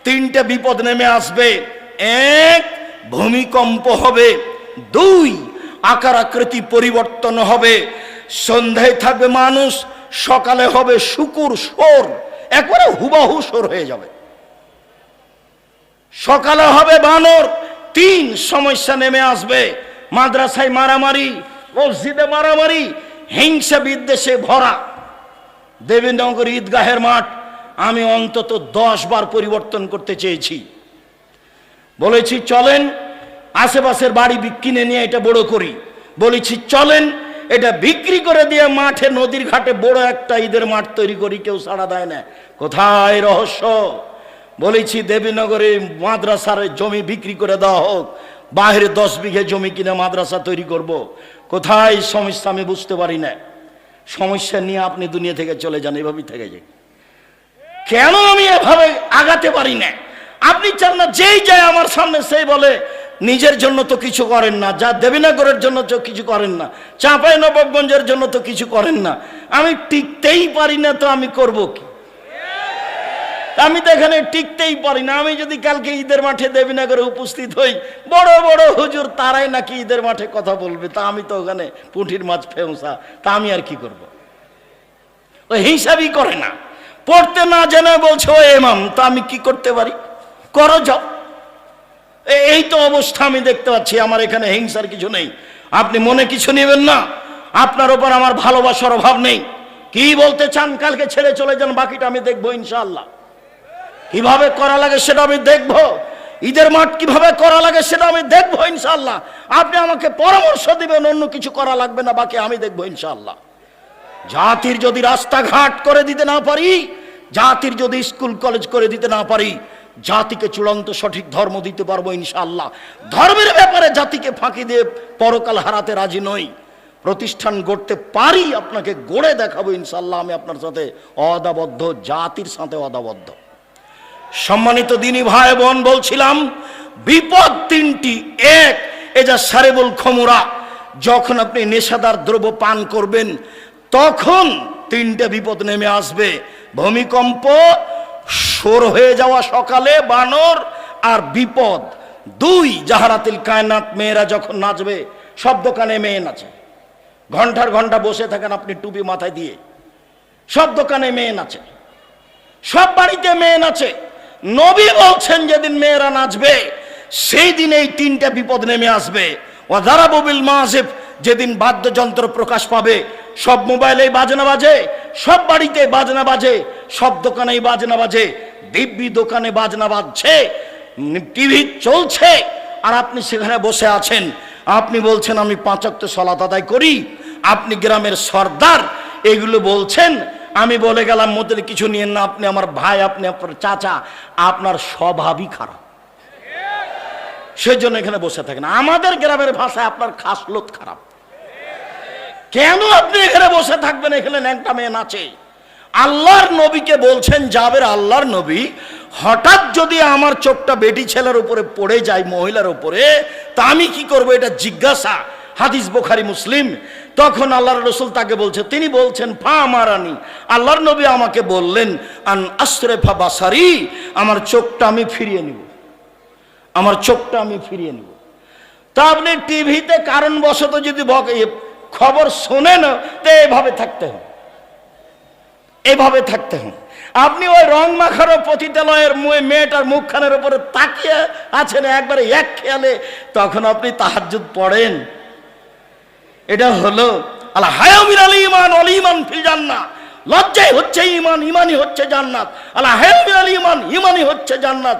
3টে বিপদ নেমে আসবে। 1, ভূমিকম্প হবে। 2, আকার আকৃতি পরিবর্তন হবে। সন্ধ্যায় থাকবে মানুষ, সকালে হবে শুকুর, শোর, একবারে হুবাহু শোর হয়ে যাবে। সকালে হবে বানর। 3, সমস্যা নেমে আসবে। মাদ্রাসায় মারামারি, মসজিদে মারামারি, হিংসা বিদ্বেষে ভরা। দেবীনগর ঈদগাহের মাঠ আমি অন্তত 10 বার পরিবর্তন করতে চেয়েছি। বলেছি চলেন আশেপাশের বাড়ি কিনে নিয়ে এটা বড় করি। বলেছি চলেন এটা বিক্রি করে দিয়ে মাঠে, নদীর ঘাটে বড় একটা ঈদের মাঠ তৈরি করি। কেউ সাড়া দেয় না। কোথায় রহস্য? বলেছি দেবীনগরে মাদ্রাসার জমি বিক্রি করে দেওয়া হোক, বাইরে 10 বিঘে জমি কিনে মাদ্রাসা তৈরি করব। কোথায় সমস্যা আমি বুঝতে পারি না। সমস্যা নিয়ে আপনি দুনিয়া থেকে চলে যান, এভাবেই থেকে যায়। কেন আমি এভাবে আগাতে পারি না? আপনি চান না যেই যায় আমার সামনে সেই বলে নিজের জন্য তো কিছু করেন না, যা দেবীনগরের জন্য তো কিছু করেন না, চাঁপাইনবাবগঞ্জের জন্য তো কিছু করেন না। আমি টিকতেই পারি না, তো আমি করব কি? আমি তো এখানে টিকতেই পারি না। আমি যদি কালকে ঈদের মাঠে দেবীনগরে উপস্থিত হই, বড় বড় হুজুর তারাই নাকি ঈদের মাঠে কথা বলবে, তা আমি তো ওখানে পুঁঠির মাছ ফেউসা, তা আমি আর কি করব? ও হিসাবই করে না, পড়তে না জেনে বলছে ও ইমাম, তা আমি কি করতে পারি? করো যাও। এই তো অবস্থা আমি দেখতে পাচ্ছি। আমার এখানে হিংসার কিছু নেই, আপনি মনে কিছু নেবেন না। আপনার ওপর আমার ভালোবাসার অভাব নেই। কি বলতে চান কালকে ছেড়ে চলে যান, বাকিটা আমি দেখবো ইনশাআল্লাহ। কিভাবে করা লাগে সেটা আমি দেখবো, ঈদের মাঠ কিভাবে করা লাগে সেটা আমি দেখবো ইনশাআল্লাহ। আপনি আমাকে পরামর্শ দিবেন, অন্য কিছু করা লাগবে না, বাকি আমি দেখবো ইনশাআল্লাহ। জাতির যদি রাস্তাঘাট করে দিতে না পারি, জাতির যদি স্কুল কলেজ করে দিতে না পারি, জাতিকে চূড়ান্ত সঠিক ধর্ম দিতে পারবো ইনশাআল্লাহ। ধর্মের ব্যাপারে জাতিকে ফাঁকি দিয়ে পরকাল হারাতে রাজি নই। প্রতিষ্ঠান গড়তে পারি, আপনাকে গড়ে দেখাবো ইনশাআল্লাহ। আমি আপনার সাথে অদাবদ্ধ, জাতির সাথে অদাবদ্ধ। সম্মানিত দিনী ভাই বোন, বলছিলাম বিপদ তিনটি। এক, এজা সারেবুল খমুরা, যখন আপনি নেশাদার দ্রব্য পান করবেন তখন তিনটে বিপদ নেমে আসবে। ভূমিকম্প, সর হয়ে যাওয়া সকালে বানর, আর বিপদ। দুই, জাহারাতিল কায়নাত, মেয়েরা যখন নাচবে, সব দোকানে মেয়ে নাচে, ঘন্টার ঘন্টা বসে থাকেন আপনি টুপি মাথায় দিয়ে, সব দোকানে মেয়ে নাচে, সব বাড়িতে মেয়ে নাচে। নবী বলছেন যেদিন মেয়েরা নাচবে সেই দিন এই তিনটা বিপদ নেমে আসবে। ওয়াদারাবু বিল মাযিব, যেদিন বাদ্যযন্ত্র প্রকাশ পাবে, সব মোবাইলেই বাজনা বাজে, সব বাড়িতে বাজনা বাজে, সব দোকানেই বাজনা বাজে, দিব্যি দোকানে বাজনা বাজছে, টিভি চলছে, আর আপনি সেখানে বসে আছেন। আপনি বলছেন আমি 5 ওয়াক্ত সালাত আদায় করি, আপনি গ্রামের সর্দার, এগুলো বলছেন। আমি বলে গেলাম মোদের কিছু নিয়েন না, আপনি আমার ভাই, আপনি আপনার চাচা, আপনার স্বভাবই খারাপ, সেজন্য এখানে বসে থাকেন। আমাদের গ্রামের ভাষায় আপনার খাসলত খারাপ। কেন আপনি এখানে বসে থাকবেন? এখানে ন্যাংটা মেয়ে নাচে। আল্লাহর নবীকে বলছেন, যাবের আল্লাহর নবী, হঠাৎ যদি আমার চোখটা বেটি ছেলের উপরে পড়ে যায়, মহিলার উপরে, তা আমি কি করব? এটা জিজ্ঞাসা। হাদিস বুখারী মুসলিম। তখন আল্লাহর রাসূল তাকে বলছে, তিনি বলছেন ফা আমারানি, আল্লাহর নবী আমাকে বললেন আন আসরিফা বাসারি, আমার চোখটা আমি ফিরিয়ে নিব, আমার চোখটা আমি ফিরিয়ে নিব। তা আপনি টিভিতে কারণবশত যদি খবর শোনেন, তো এভাবে থাকতে হবে, এভাবে থাকতে হবে। আপনি ওই রং মাখানো পতিতালয়ের মেয়েটার মুখখানের উপরে তাকিয়ে আছেন একবারে এক খেয়ালে, তখন আপনি তাহাজ্জুদ পড়েন। এটা হলো আল্লাহ হায়ামিল আল ঈমান ওয়াল ঈমান ফিল জান্নাহ, লজ্জাই হচ্ছে ঈমান, ঈমানই হচ্ছে জান্নাত। আল্লাহ হায়ামিল আল ঈমান, ঈমানই হচ্ছে জান্নাত,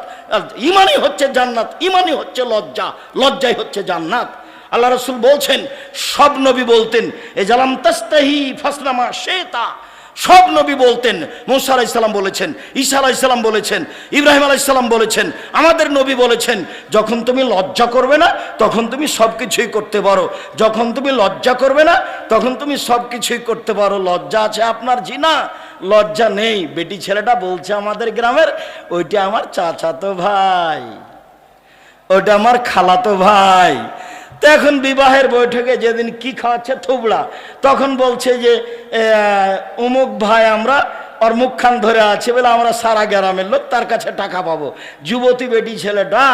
ঈমানই হচ্ছে জান্নাত, ঈমানই হচ্ছে লজ্জা, লজ্জাই হচ্ছে জান্নাত। আল্লাহ রাসূল বলছেন, সব নবী বলতেন এজালাম তাস্তাহি ফাসনামা শেতা, সব নবী বলতেন। মুসা আলাইহিস সালাম বলেছেন, ঈসা আলাইহিস সালাম বলেছেন, ইব্রাহিম আলাইহিস সালাম বলেছেন, আমাদের নবী বলেছেন, যখন তুমি লজ্জা করবে না তখন তুমি সব কিছুই করতে পারো, যখন তুমি লজ্জা করবে না তখন তুমি সব কিছুই করতে পারো। লজ্জা আছে আপনার? জিনা, লজ্জা নেই। বেটি ছেলেটা বলছে আমাদের গ্রামের, ওইটা আমার চাচাতো ভাই, ওইটা আমার খালাতো ভাই। তো এখন বিবাহের বৈঠকে যেদিন কি খাওয়াচ্ছে থুবড়া, তখন বলছে যে অমুক ভাই আমরা ওর মুখখান ধরে আছে বলে আমরা সারা গ্রামের লোক তার কাছে টাকা পাবো। যুবতী বেটি ছেলেটা,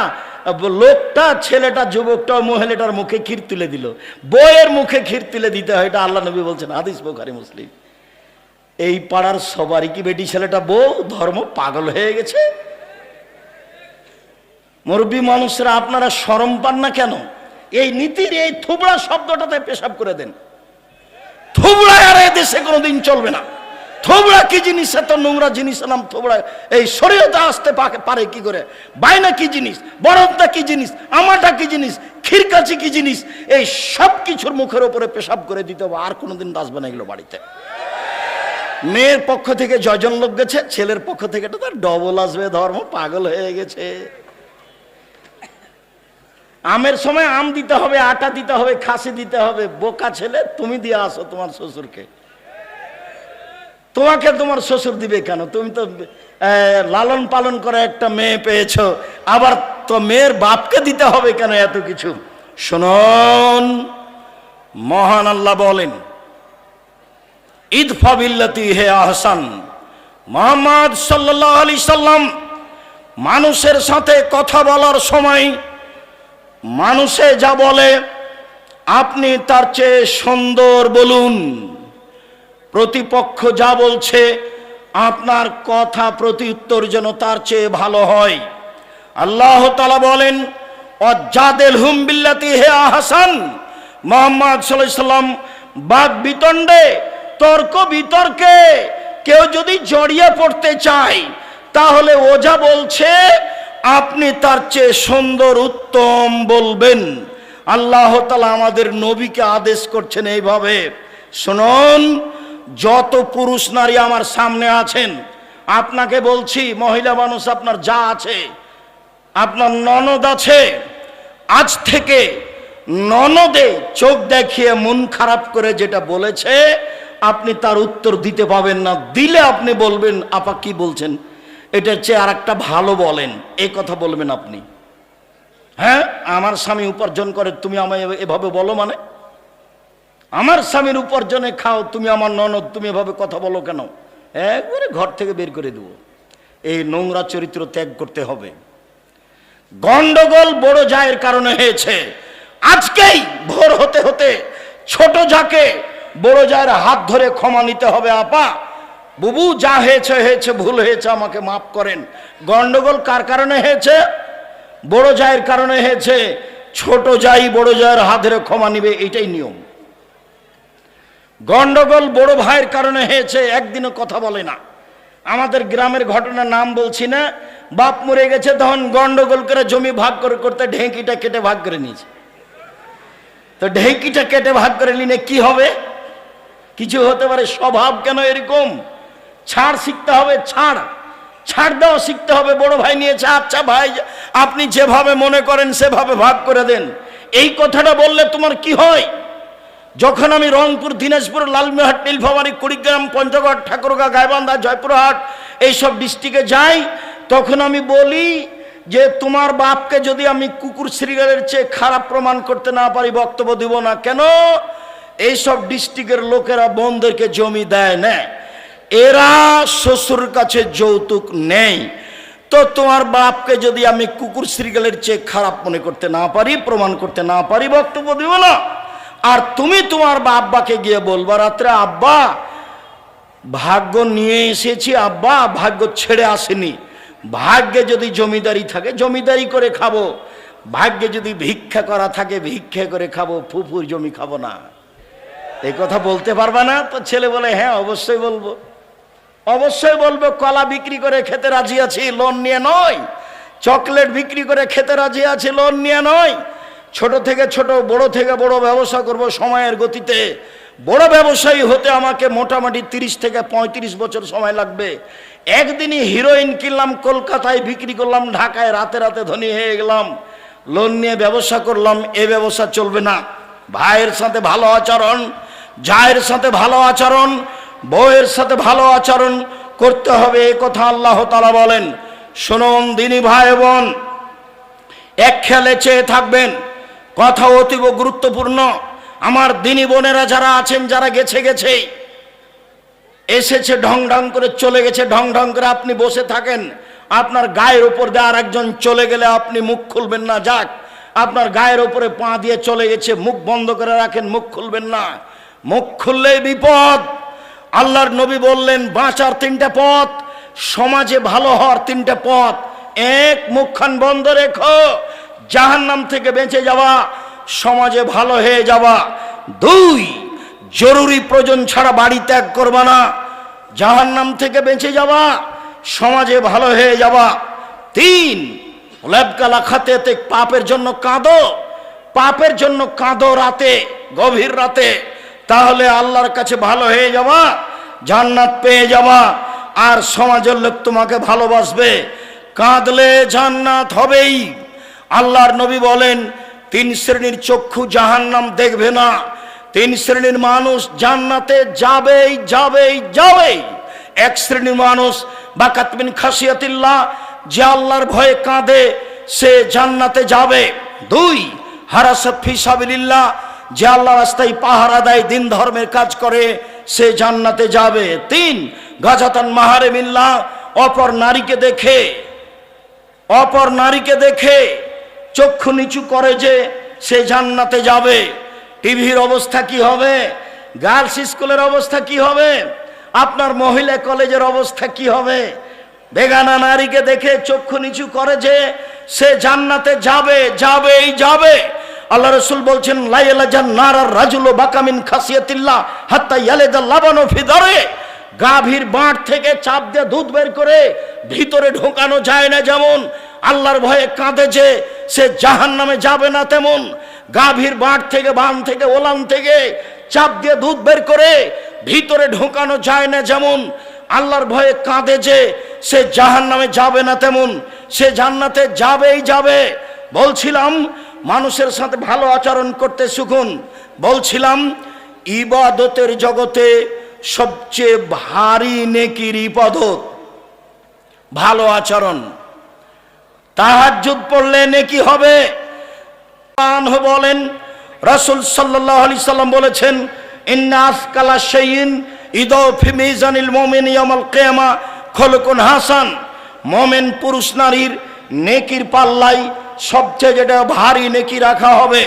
লোকটা, ছেলেটা, যুবকটা মহিলাটার মুখে ক্ষীর তুলে দিল। বইয়ের মুখে ক্ষীর তুলে দিতে হয়, এটা আল্লাহ নবী বলছেন, হাদিস বুখারী মুসলিম। এই পাড়ার সবারই কি বেটি ছেলেটা বউ? ধর্ম পাগল হয়ে গেছে। মুরব্বী মানুষরা আপনারা শরম পান না কেন? এই নীতির এই থুবড়া শব্দটাতে পেশাব করে দেন। থুবড়া আর এই দেশে কোনোদিন চলবে না। থুবড়া কি জিনিস? এত নোংরা জিনিস নাম থুবড়া। এই শরীয়তে আসতে পারে কি করে? বাইনা কি জিনিস? বরদটা কি জিনিস? আমাটা কি জিনিস? খিরকাচি কি জিনিস? এই সব কিছুর মুখের উপরে পেশাব করে দিতে হবে, আর কোনোদিন আসবে না এগুলো বাড়িতে। মেয়ের পক্ষ থেকে জয়জন লোক গেছে, ছেলের পক্ষ থেকে এটা তার ডবল আসবে। ধর্ম পাগল হয়ে গেছে। আমের সময় আম দিতে হবে, আটা দিতে হবে, খাসি দিতে হবে। বোকা ছেলে, তুমি দিয়ে আসো তোমার শ্বশুরকে। তোমাকে তোমার শ্বশুর দিবে কেন? তুমি তো লালন পালন করে একটা মেয়ে পেয়েছো, আবার তো মেয়ের বাপকে দিতে হবে কেন এত কিছু? শুনুন, মহান আল্লাহ বলেন ইদফা বিল্লাতি হে আহসান। মুহাম্মদ সাল্লাল্লাহু আলাইহি সাল্লাম মানুষের সাথে কথা বলার সময় মানুষে যা বলে আপনি তার চেয়ে সুন্দর বলুন। প্রতিপক্ষ যা বলছে আপনার কথা প্রতি উত্তর যেন তার চেয়ে ভালো হয়। আল্লাহ তাআলা বলেন ওয়াজাদিলহুম বিল্লাতি হে আহসান। মুহাম্মদ সাল্লাল্লাহু আলাইহি সাল্লাম বাদ বিতণ্ডে তর্ক বিতর্কে কেউ যদি জড়িয়ে পড়তে চায়, তাহলে ওঝা বলছে আপনি তার চেয়ে সুন্দর উত্তম বলবেন। আল্লাহ তাআলা আমাদের নবীকে আদেশ করছেন এইভাবে। শুনুন, যত পুরুষ নারী আমার সামনে আছেন, আপনাকে বলছি, মহিলা মানুষ আপনার যা আছে, আপনার ননদ আছে, আজ থেকে ননদে চোখ দেখিয়ে মন খারাপ করে যেটা বলেছে আপনি তার উত্তর দিতে পাবেন না। দিলে আপনি বলবেন আপা কি বলছেন, এটার চেয়ে আর একটা ভালো বলেন, এই কথা বলবেন আপনি। হ্যাঁ, আমার স্বামী উপার্জন করে, তুমি আমায় এভাবে বলো, মানে আমার স্বামীর উপার্জনে খাও, তুমি আমার ননদ, তুমি এভাবে কথা বলো কেন? একবারে ঘর থেকে বের করে দেবো। এই নোংরা চরিত্র ত্যাগ করতে হবে। গন্ডগোল বড় জায়ের কারণে হয়েছে। আজকেই ভোর হতে হতে ছোট যাকে বড় জায়ের হাত ধরে ক্ষমা নিতে হবে। আপা, বুবু, যা হয়েছে হয়েছে, ভুল হয়েছে, আমাকে মাফ করেন। গন্ডগোল কার কারণে হয়েছে? বড় জায়ের কারণে হয়েছে। ছোট যাই বড় জায়ের হাত ধরে ক্ষমা নিবে, এটাই নিয়ম। গন্ডগোল বড় ভাইয়ের কারণে হয়েছে, একদিনও কথা বলে না। আমাদের গ্রামের ঘটনার নাম বলছি না, বাপ মরে গেছে, তখন গন্ডগোল করে জমি ভাগ করে করতে ঢেঁকিটা কেটে ভাগ করে নিয়েছে। তো ঢেঁকিটা কেটে ভাগ করে নিলে কি হবে? কিছু হতে পারে। স্বভাব কেন এরকম? ছাড় শিখতে হবে, ছাড় দেওয়া শিখতে হবে। বড় ভাই নিয়েছে, আচ্ছা ভাই আপনি যেভাবে মনে করেন সেভাবে ভাগ করে দেন। এই কথাটা বললে তোমার কি হয়? যখন আমি রংপুর, দিনাজপুর, লালমিরহাট, নীলফামারী, কুড়িগ্রাম, পঞ্চগড়, ঠাকুরগাঁও, গাইবান্ধা, জয়পুরহাট এইসব ডিস্ট্রিক্টে যাই, তখন আমি বলি যে তোমার বাপকে যদি আমি কুকুর শ্রীগালের চেয়ে খারাপ প্রমাণ করতে না পারি, বক্তব্য দিব না। কেন? এইসব ডিস্ট্রিক্টের লোকেরা বোনদেরকে জমি দেয় না, এরা শ্বশুর কাছে যৌতুক নেই। তো তোমার বাপকে যদি আমি কুকুর শ্রীগালের চেয়ে খারাপ মনে করতে না পারি, প্রমাণ করতে না পারি, বক্তব্য দিব না। আর তুমি তোমার আব্বাকে গিয়ে বলবা রাত্রে, আব্বা ভাগ্য নিয়ে এসেছি, আব্বা ভাগ্য ছেড়ে আসেনি। ভাগ্যে যদি জমিদারি থাকে জমিদারি করে খাবো, ভাগ্যে যদি ভিক্ষা করা থাকে ভিক্ষা করে খাবো, ফুফুর জমি খাবো না। এই কথা বলতে পারবা না? তো ছেলে বলে হ্যাঁ অবশ্যই বলবো, অবশ্যই বলবো। কলা বিক্রি করে খেতে রাজি আছি, লোন নিয়ে নয়। চকলেট বিক্রি করে খেতে রাজি আছি, লোন নিয়ে নয়। ছোট থেকে ছোট, বড় থেকে বড় ব্যবসা করব সময়ের গতিতে। বড় ব্যবসায়ী হতে আমাকে মোটামুটি 30 থেকে 35 বছর সময় লাগবে। একদিনই হিরোইন কিনলাম, কলকাতায় বিক্রি করলাম, ঢাকায় রাতে রাতে ধনী হয়ে গেলাম। লোন নিয়ে ব্যবসা করলাম, এ ব্যবসা চলবে না। ভাইয়ের সাথে ভালো আচরণ, জায়ের সাথে ভালো আচরণ, বউয়ের সাথে ভালো আচরণ করতে হবে, এ কথা আল্লাহ তাআলা বলেন। শুনুন দিনী ভাই বোন, এক খেয়ালে চেয়ে থাকবেন, কথা অতীব গুরুত্বপূর্ণ। আমার দিনী বোনেরা যারা আছেন, যারা গেছে এসেছে, ঢং ঢং করে চলে গেছে, ঢং ঢং করে আপনি বসে থাকেন, আপনার গায়ের উপর দিয়ে আর একজন চলে গেলে আপনি মুখ খুলবেন না। যাক, আপনার গায়ের উপরে পা দিয়ে চলে গেছে, মুখ বন্ধ করে রাখেন, মুখ খুলবেন না। মুখ খুললেই বিপদ। আল্লাহর নবী বললেন বাঁচার 3টা পথ, সমাজে ভালো হওয়ার 3টা পথ। 1, মুখখান বন্ধ রেখো, জাহান্নাম থেকে বেঁচে যাওয়া, সমাজে ভালো হয়ে যাওয়া। 2, জরুরি প্রয়োজন ছাড়া বাড়ি ত্যাগ করবা না, জাহান্নাম থেকে বেঁচে যাওয়া, সমাজে ভালো হয়ে যাওয়া। 3, লেবকালা খাতে পাপের জন্য কাঁদো, পাপের জন্য কাঁদো রাতে, গভীর রাতে, তাহলে আল্লাহর কাছে ভালো হয়ে যাওয়া, জান্নাত পেয়ে যাওয়া, আর সমাজের লোক তোমাকে ভালোবাসবে। কাঁদলে জান্নাত হবেই। আল্লাহর নবী বলেন 3 শ্রেণীর চক্ষু জাহান্নাম দেখবে না, 3 শ্রেণীর মানুষ জান্নাতে যাবেই যাবেই যাবেই। 1 শ্রেণীর মানুষ বাকাত মিন খাসিয়াতিল্লাহ, যে আল্লাহর ভয়ে কাঁদে সে জান্নাতে যাবে। 2, হারাসাত ফি সাবিলিল্লাহ, যে আল্লাহর রাস্তায় পাহারা দেয়, দিন ধর্মের কাজ করে, সে জান্নাতে যাবে। 3, গাজাতান মাহারিমিল্লাহ, অপর নারীকে দেখে চক্ষু নিচু করে যে, সে জান্নাতে যাবে। টিভির অবস্থা কি হবে? গার্লস স্কুলের অবস্থা কি হবে? আপনার মহিলা কলেজের অবস্থা কি হবে? বেগানা নারীকে দেখে চক্ষু নিচু করে যে, সে জান্নাতে যাবে, যাবেই যাবে। আল্লাহ রাসূল বলছেন লা ইয়ালাজান নারার রাজুলু বাকামিন খাসিয়াতিল্লাহ হাত্তা ইয়ালিদা লাবানু ফি দারে। গাভীর বাঁট থেকে চাপ দিয়ে দুধ বের করে ভিতরে ঢোকানো যায় না, যেমন আল্লাহর ভয়ে কাঁদে যে সে জাহান্নামে যাবে না, তেমন গাভীর বাঁট থেকে, বান থেকে, ওলান থেকে চাপ দিয়ে দুধ বের করে ভিতরে ঢোকানো যায় না, যেমন আল্লাহর ভয়ে কাঁদে যে সে জাহান্নামে যাবে না, তেমন সে জান্নাতে যাবেই যাবে। বলছিলাম মানুষের সাথে ভালো আচরণ করতে শিখুন। বলছিলাম ইবাদতের জগতে সবচেয়ে ভারী নেকির ইবাদত ভালো আচরণ। তাহাজ্জুদ পড়লে নেকি হবে। বলেন রাসূল সাল্লাল্লাহু আলাইহি সাল্লাম বলেছেন ইন্না আসকালা শাইইন ইদা ফি মিজানিল মুমিন ইয়াউমাল কিয়ামা খুলুকুন হাসান। মুমিন পুরুষ নারীর নেকির পাল্লায় সবচেয়ে যেটা ভারী নেকি রাখা হবে,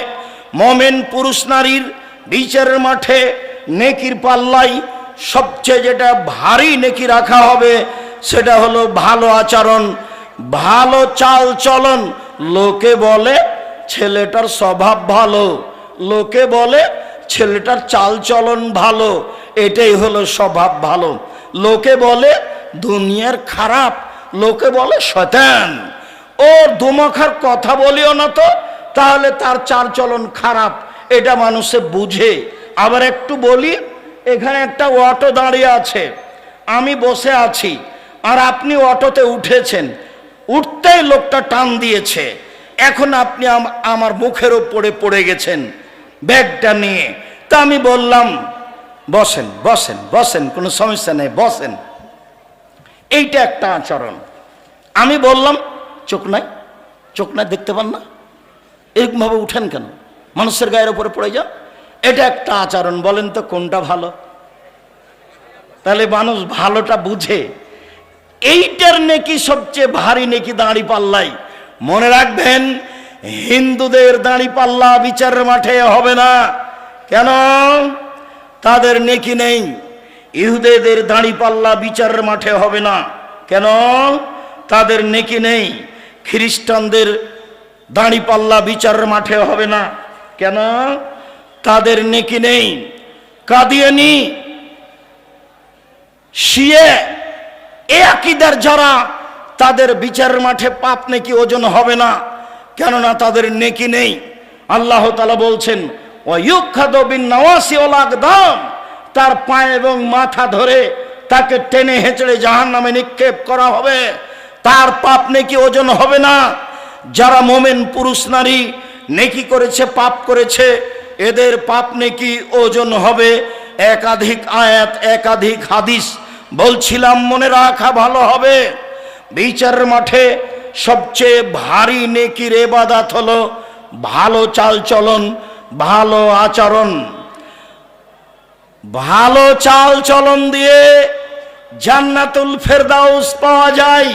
মুমিন পুরুষ নারীর বিচারের মাঠে নেকির পাল্লায় সবচেয়ে যেটা ভারী নেকি রাখা হবে সেটা হলো ভালো আচরণ, ভালো চাল চলন। লোকে বলে ছেলেটার স্বভাব ভালো, লোকে বলে ছেলেটার চাল চলন ভালো, এটাই হলো স্বভাব ভালো। লোকে বলে দুনিয়ার খারাপ, লোকে বলে শয়তান। ওর দুমুখার কথা বলিও না তো, তাহলে তার চাল চলন খারাপ, এটা মানুষে বুঝে। আবার একটু বলি, এখানে একটা অটো দাঁড়িয়ে আছে, আমি বসে আছি আর আপনি অটোতে উঠেছেন, উঠতেই লোকটা টান দিয়েছে, এখন আপনি আমার মুখের উপরে পড়ে গেছেন ব্যাগটা নিয়ে। তা আমি বললাম বসেন বসেন বসেন, কোনো সমস্যা নেই, বসেন। এইটা একটা আচরণ। আমি বললাম চোখ নাই, চোখ নাই, দেখতে পান না, এরকমভাবে উঠেন কেন, মানুষের গায়ের উপরে পড়ে যান, এটা একটা আচরণ। বলেন তো কোনটা ভালো? তাহলে মানুষ ভালোটা বুঝে। এইটার নেকি সবচেয়ে ভারী নেকি দাঁড়ি পাল্লাই। মনে রাখবেন হিন্দুদের দাঁড়ি পাল্লা বিচারের মাঠে হবে না। কেন? তাদের নেকি নেই। ইহুদিদের দাঁড়ি পাল্লা বিচারের মাঠে হবে না। কেন? তাদের নেকি নেই। খ্রিস্টানদের দাঁড়ি পাল্লা বিচারের মাঠে হবে না। কেন? তাদের নেকি নেই। কাদিয়ানি, শিয়া, এ আকীদার যারা, তাদের বিচারের মাঠে পাপ নেকি ওজন হবে না, কেননা তাদের নেকি নেই। আল্লাহ তাআলা বলছেন ওয়ায়ুখাযু বিন নাওয়াসি ওয়াল আকদাম, তার পায়ে এবং মাথা ধরে তাকে টেনে হেঁচড়ে জাহান্নামে নিক্ষেপ করা হবে, তার পাপ নেকি ওজন হবে না। যারা মুমিন পুরুষ নারী নেকি করেছে, পাপ করেছে, এদের পাপ নেকি ওজন হবে। একাধিক আয়াত, একাধিক হাদিস বলছিলাম, মনে রাখা ভালো হবে। বিচারের মাঠে সবচেয়ে ভারী নেকির ইবাদত হলো ভালো চাল চলন, ভালো আচরণ। ভালো চাল চলন দিয়ে জান্নাতুল ফেরদাউস পাওয়া যায়।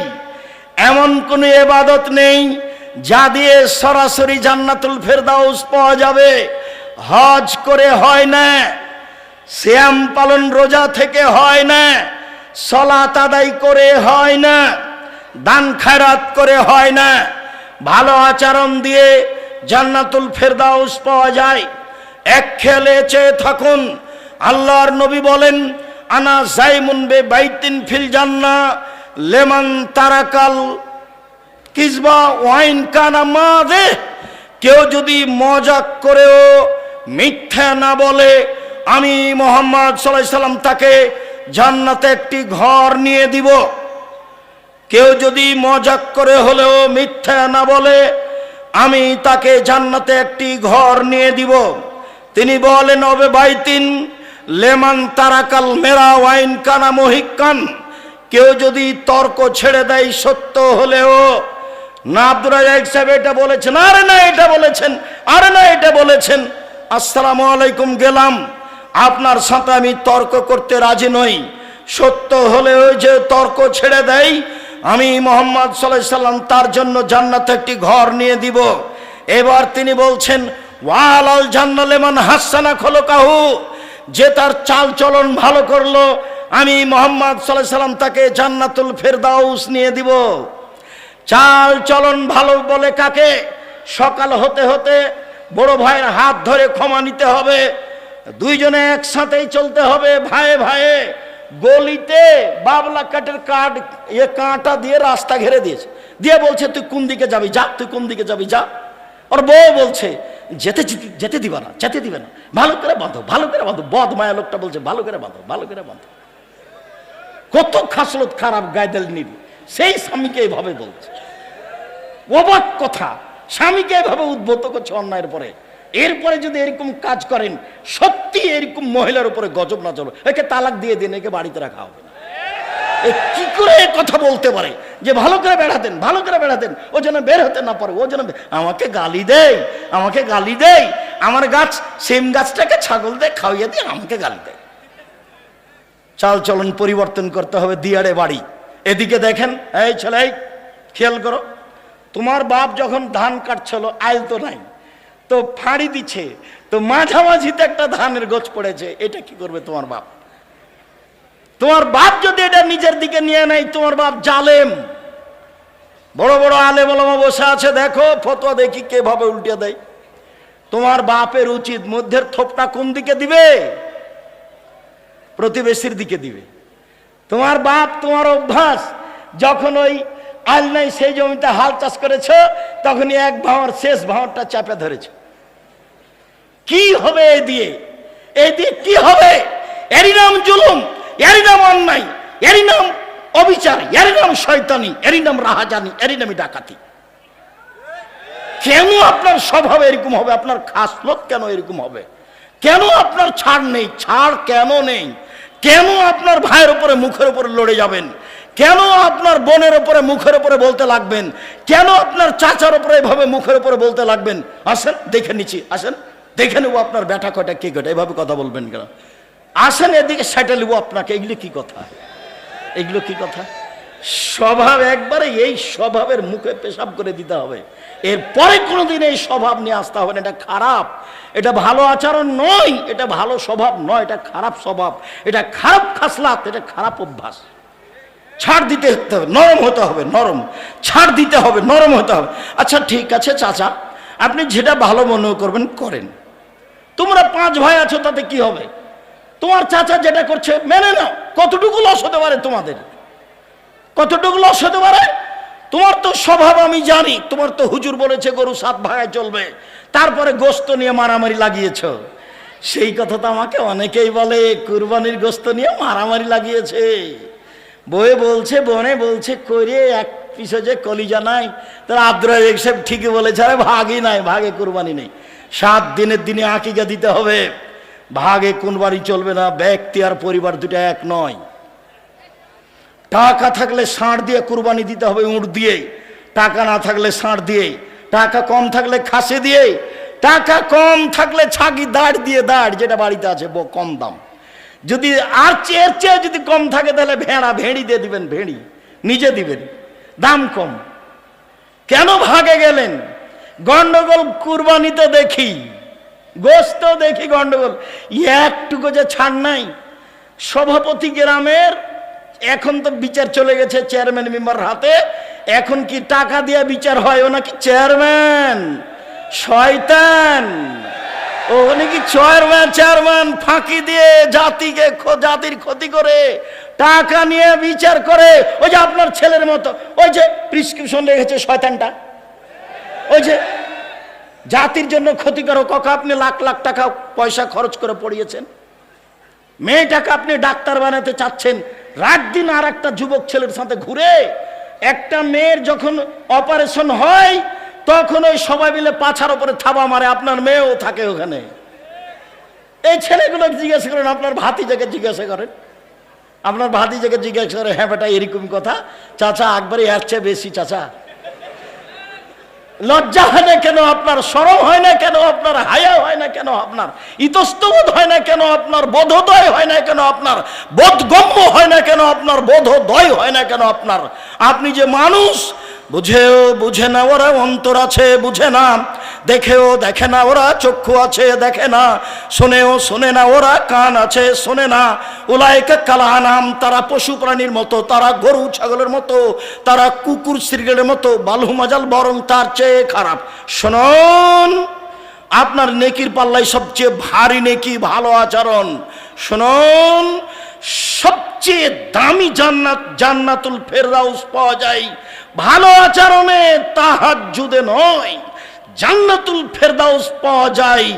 এমন কোনো ইবাদত নেই যা দিয়ে সরাসরি জান্নাতুল ফেরদাউস পাওয়া যাবে। হজ করে হয় না, সিয়াম পালন রোজা থেকে হয় না, সালাত আদায় করে হয় না, দান খায়রাত করে হয় না। ভালো আচরণ দিয়ে জান্নাতুল ফেরদাউস পাওয়া যায়। এক খেয়ালে চেয়ে থাকুন, আল্লাহর নবী বলেন আনা জাইমুন বে বাইতিন ফিল জান্নাহ লেমান তারাকাল কিসবা ওয়াইন কানা মাযে। কেউ যদি মজাক করেও মিথ্যা না বলে, আমি মুহাম্মদ সাল্লাল্লাহু আলাইহি সাল্লাম তাকে জান্নাতে একটি ঘর নিয়ে দিব। কেউ যদি মজাক করে হলেও মিথ্যা না বলে, আমি তাকে জান্নাতে একটি ঘর নিয়ে দিব। তিনি বলেন ওবে বাইতিন লেমান তারাকাল মেরা ওয়াইন কানা মুহিক্কান। কেউ যদি তর্ক ছেড়ে দেয় সত্য হলেও, না আব্দুর রাজ্জাক সাহেব এটা বলেছেন, আরে না এটা বলেছেন, আরে না এটা বলেছেন, আসসালামু আলাইকুম গেলাম, আপনার সাথে আমি তর্ক করতে রাজি নই। সত্য হলেও যে তর্ক ছেড়ে দেয়, আমি মুহাম্মদ সাল্লাল্লাহু আলাইহি সাল্লাম তার জন্য জান্নাতে একটি ঘর নিয়ে দিব। এবার তিনি বলছেন ওয়ালাল জান্নাত লিমান হাসানা খুলুকাহু, যে তার চাল চলন ভালো করলো, আমি মুহাম্মদ সাল্লাল্লাহু আলাইহি সাল্লাম তাকে জান্নাতুল ফেরদাউস নিয়ে দিব। চাল চলন ভালো বলে কাকে? সকাল হতে হতে বড় ভাইয়ের হাত ধরে ক্ষমা নিতে হবে, দুইজনে একসাথেই চলতে হবে ভাইয়ে ভাইয়ে। গলিতে বাবলা কাঠের কাঁটা দিয়ে রাস্তা ঘেরে দিয়েছে, দিয়ে বলছে তুই কোন দিকে যাবি যা, তুই কোন দিকে যাবি যা। ওর বউ বলছে যেতে দিবা না, যেতে দিবে না, ভালো করে বাঁধো, ভালো করে বাঁধো। বদ মায়া লোকটা বলছে ভালো করে বাঁধো, ভালো করে বাঁধো। কত খাসলত খারাপ গায়দেল নিবি, সেই স্বামীকে এইভাবে বলছে। অবাক কথা, স্বামীকে এভাবে উদ্বুদ্ধ করছে অন্যায়ের পরে। এরপরে যদি এরকম কাজ করেন, সত্যি এরকম মহিলার উপরে গজব না চলো, একে তালাক দিয়ে দিন, একে বাড়িতে রাখা হবে না। কি করে কথা বলতে পারে যে ভালো করে বেড়াতেন, ভালো করে বেড়াতেন, ও যেন বের হতে না পারে, ও যেন আমাকে গালি দেয়, আমাকে গালি দেয়, আমার গাছ সেম গাছটাকে ছাগল দিয়ে খাওয়াইয়া দিয়ে আমাকে গালি দেয়। চাল চলন পরিবর্তন করতে হবে। দিয়াড়ে বাড়ি, এদিকে দেখেন, এই ছেলে খেয়াল করো, তোমার বাপ যখন ধান কাটছিল আইল তো নাই, তো ফাঁড়ি দিচ্ছে, তো মাঝামাঝিতে একটা ধানের গোছ পড়েছে, এটা কি করবে তোমার বাপ? তোমার বাপ যদি এটা নিজের দিকে নিয়ে নেয়, তোমার বাপ জালেম। বড় বড় আলেম ওলামা বসে আছে, দেখো ফতোয়া দেখি কে ভাবে উল্টিয়ে দেয়। তোমার বাপের উচিত মধ্যের থোপটা কোন দিকে দিবে? প্রতিবেশীর দিকে দিবে। তোমার বাপ, তোমার অভ্যাস, যখন ওই আল নাই সেই জমিতে হাল চাষ করেছ, তখনই এক ভাঁড় শেষ ভাঁড়টা চাপে ধরেছ। কি হবে এই দিয়ে? এই দিয়ে কি হবে? এরই নাম জুলুম, এরই নাম অন্যায়, এরই নাম অবিচার, এরই নাম শয়তানি, এরই নাম রাহাজানি, এরই নামই ডাকাতি। কেন আপনার স্বভাব এরকম হবে? আপনার খাসলত কেন এরকম হবে? কেন আপনার ছাড় নেই? ছাড় কেন নেই? কেন আপনার ভাইয়ের উপরে মুখের উপরে লড়ে যাবেন? কেন আপনার বোনের উপরে মুখের উপরে বলতে লাগবেন? কেন আপনার চাচার উপরে এভাবে মুখের উপরে বলতে লাগবেন? আসেন দেখে নিচ্ছি, আসেন দেখে নেবো আপনার ব্যাটা কয়টা কে কয়টা, এভাবে কথা বলবেন কেন? আসেন এদিকে সেটা নেবো আপনাকে। এগুলো কি কথা? এগুলো কি কথা? স্বভাব একবারে এই স্বভাবের মুখে পেশাব করে দিতে হবে। এরপরে কোনোদিন এই স্বভাব নিয়ে আসতে হবে না। এটা খারাপ, এটা ভালো আচরণ নয়, এটা ভালো স্বভাব নয়, এটা খারাপ স্বভাব, এটা খারাপ খাসলাত, এটা খারাপ অভ্যাস। ছাড় দিতে হবে, নরম হতে হবে, নরম ছাড় দিতে হবে, নরম হতে হবে। আচ্ছা ঠিক আছে চাচা, আপনি যেটা ভালো মনে করবেন করেন। তোমরা 5 ভাই আছো, তাতে কি হবে? তোমার চাচা যেটা করছে মেনে নাও। কতটুকু লস হতে পারে তোমাদের? কতটুকু লস হতে পারে? তোমার তো স্বভাব আমি জানি, তোমার তো হুজুর বলেছে গরু 7 ভাগায় চলবে, তারপরে গোস্ত নিয়ে মারামারি লাগিয়েছ। সেই কথা তো আমাকে অনেকেই বলে, কুরবানির গোস্ত নিয়ে মারামারি লাগিয়েছে। বয়ে বলছে, বনে বলছে, করে এক পিছে যে কলিজা নাই। তারা আব্দুর রাজ্জাক সাহেব ঠিকই বলেছে, আরে ভাগই নাই, ভাগে কুরবানি নেই। 7 দিনের দিনে আকিকা দিতে হবে, ভাগে কুরবানি চলবে না। ব্যক্তি আর পরিবার দুটা এক নয়। টাকা থাকলে ষাঁড় দিয়ে কুরবানি দিতে হবে, উঁট দিয়ে। টাকা না থাকলে ষাঁড় দিয়ে, টাকা কম থাকলে খাসি দিয়ে, টাকা কম থাকলে ছাগি দাঁড় দিয়ে, দাঁড় যেটা বাড়িতে আছে কম দাম। যদি আর চেয়ে চেয়ে যদি কম থাকে তাহলে ভেড়া, ভেড়ি দিয়ে দিবেন, ভেড়ি নিজে দিবেন, দাম কম। কেন ভাগে গেলেন? গন্ডগোল কুরবানিতে দেখি, গোস্ত দেখি গন্ডগোল, একটুকু যে ছাড় নাই। সভাপতি গ্রামের, এখন তো বিচার চলে গেছে চেয়ারম্যান মেম্বার হাতে। এখন কি টাকা দিয়ে বিচার হয়? ও নাকি চেয়ারম্যান, শয়তান। ও নাকি চেয়ারম্যান ফাঁকি দিয়ে জাতির ক্ষতি করে টাকা নিয়ে বিচার করে। ওই যে আপনার ছেলের মতো, ওই যে প্রিসক্রিপশন লেগেছে শয়তানটা, ওই যে জাতির জন্য ক্ষতিকারক। আপনি লাখ লাখ টাকা পয়সা খরচ করে পড়িয়েছেন, মেয়েটাকে আপনি ডাক্তার বানাতে চাচ্ছেন, রাত দিন আর একটা যুবক ছেলের সাথে ঘুরে। একটা মেয়ের যখন অপারেশন হয় তখন ওই সবাই মিলে পাছার উপরে থাবা মারে, আপনার মেয়েও থাকে ওখানে। এই ছেলেগুলো জিজ্ঞাসা করেন, আপনার ভাতিজাকে জিজ্ঞাসা করেন, আপনার ভাতিজাকে জিজ্ঞাসা করে, হ্যাঁ বেটা এরকম কথা। চাচা একবারে এর চেয়ে বেশি। চাচা লজ্জা হয় না কেন আপনার? শরম হয় না কেন আপনার? হায়া হয় না কেন আপনার? ইতস্তবোধ হয় না কেন আপনার? বোধোদয় হয় না কেন আপনার? বোধগম্য হয় না কেন আপনার? বোধোদয় হয় না কেন আপনার? আপনি যে মানুষ, বুঝেও বুঝে না ওরা, অন্তর আছে বুঝে না, দেখেও দেখে না ওরা, চক্ষু আছে দেখে না, শোনেও শোনে না ওরা, কান আছে শোনে না। উলাইকা কালানাম, তারা পশু প্রাণীর মতো, তারা গরু ছাগলের মতো, তারা কুকুর শৃগালের মতো, বালহু মাজাল, বরং তার চেয়ে খারাপ। শুনুন, আপনার নেকির পাল্লায় সবচেয়ে ভারী নেকি ভালো আচরণ। শুনুন, সবচেয়ে দামি জান্নাত জান্নাতুল ফেরদাউস পাওয়া যায় ভালো আচরণে, তাহাজ্জুদে নয়। জান্নাতুল ফেরদাউস পাওয়া যায়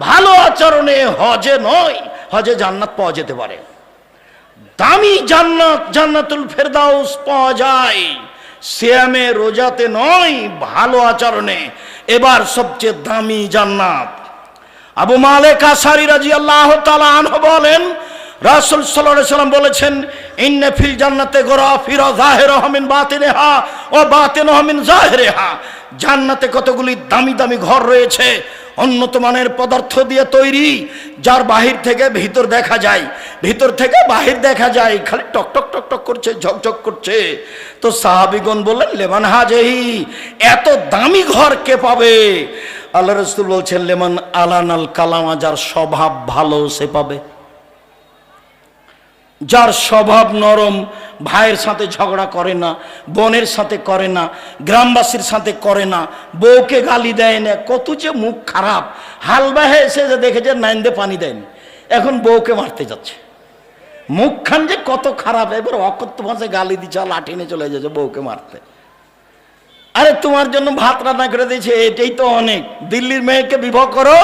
ভালো আচরণে, হজে নয়। হজে জান্নাত পাওয়া যেতে পারে, দামি জান্নাত জান্নাতুল ফেরদাউস পাওয়া যায় সিয়ামে রোজাতে নয়, ভালো আচরণে। এবার সবচেয়ে দামি জান্নাত। আবু মালিক আশআরী রাদিয়াল্লাহু তাআলা আনহু বলেন, রাসূল সাল্লাল্লাহু আলাইহি ওয়াসাল্লাম বলেছেন, ইন্না ফিল জান্নাতে গরাফিরা যাহিরুহা মিন বাতিনিহা ওয়া বাতিনুহা মিন যাহিরিহা। জান্নাতে কতগুলি দামি দামি ঘর রয়েছে, উন্নত মানের পদার্থ দিয়ে তৈরি, যার বাহির থেকে ভিতর দেখা যায়, ভিতর থেকে বাহির দেখা যায়, খালি টক টক টক টক করছে, ঝকঝক করছে। তো সাহাবীগণ বললেন, লেমান হাজেহি, এত দামি ঘর কে পাবে? আল্লাহ রাসূল বলছেন, লেমান আলানাল কালামা, যার স্বভাব ভালো সে পাবে। যার স্বভাব নরম, ভাইয়ের সাথে ঝগড়া করে না, বোনের সাথে করে না, গ্রামবাসীর সাথে করে না, বউকে গালি দেয় না, কত যে মুখ খারাপ। হালবাহে এসে যে দেখেছে নাইন্দে পানি দেয়নি, এখন বউকে মারতে যাচ্ছে, মুখখান যে কত খারাপ। এবার অকথ্য ভাষায় গালি দিচ্ছে, লাঠি নিয়ে চলে যাচ্ছে বউকে মারতে। আরে তোমার জন্য ভাত রান্না করে দিয়েছে, এটাই তো অনেক। দিল্লির মেয়েকে বিবাহ করো,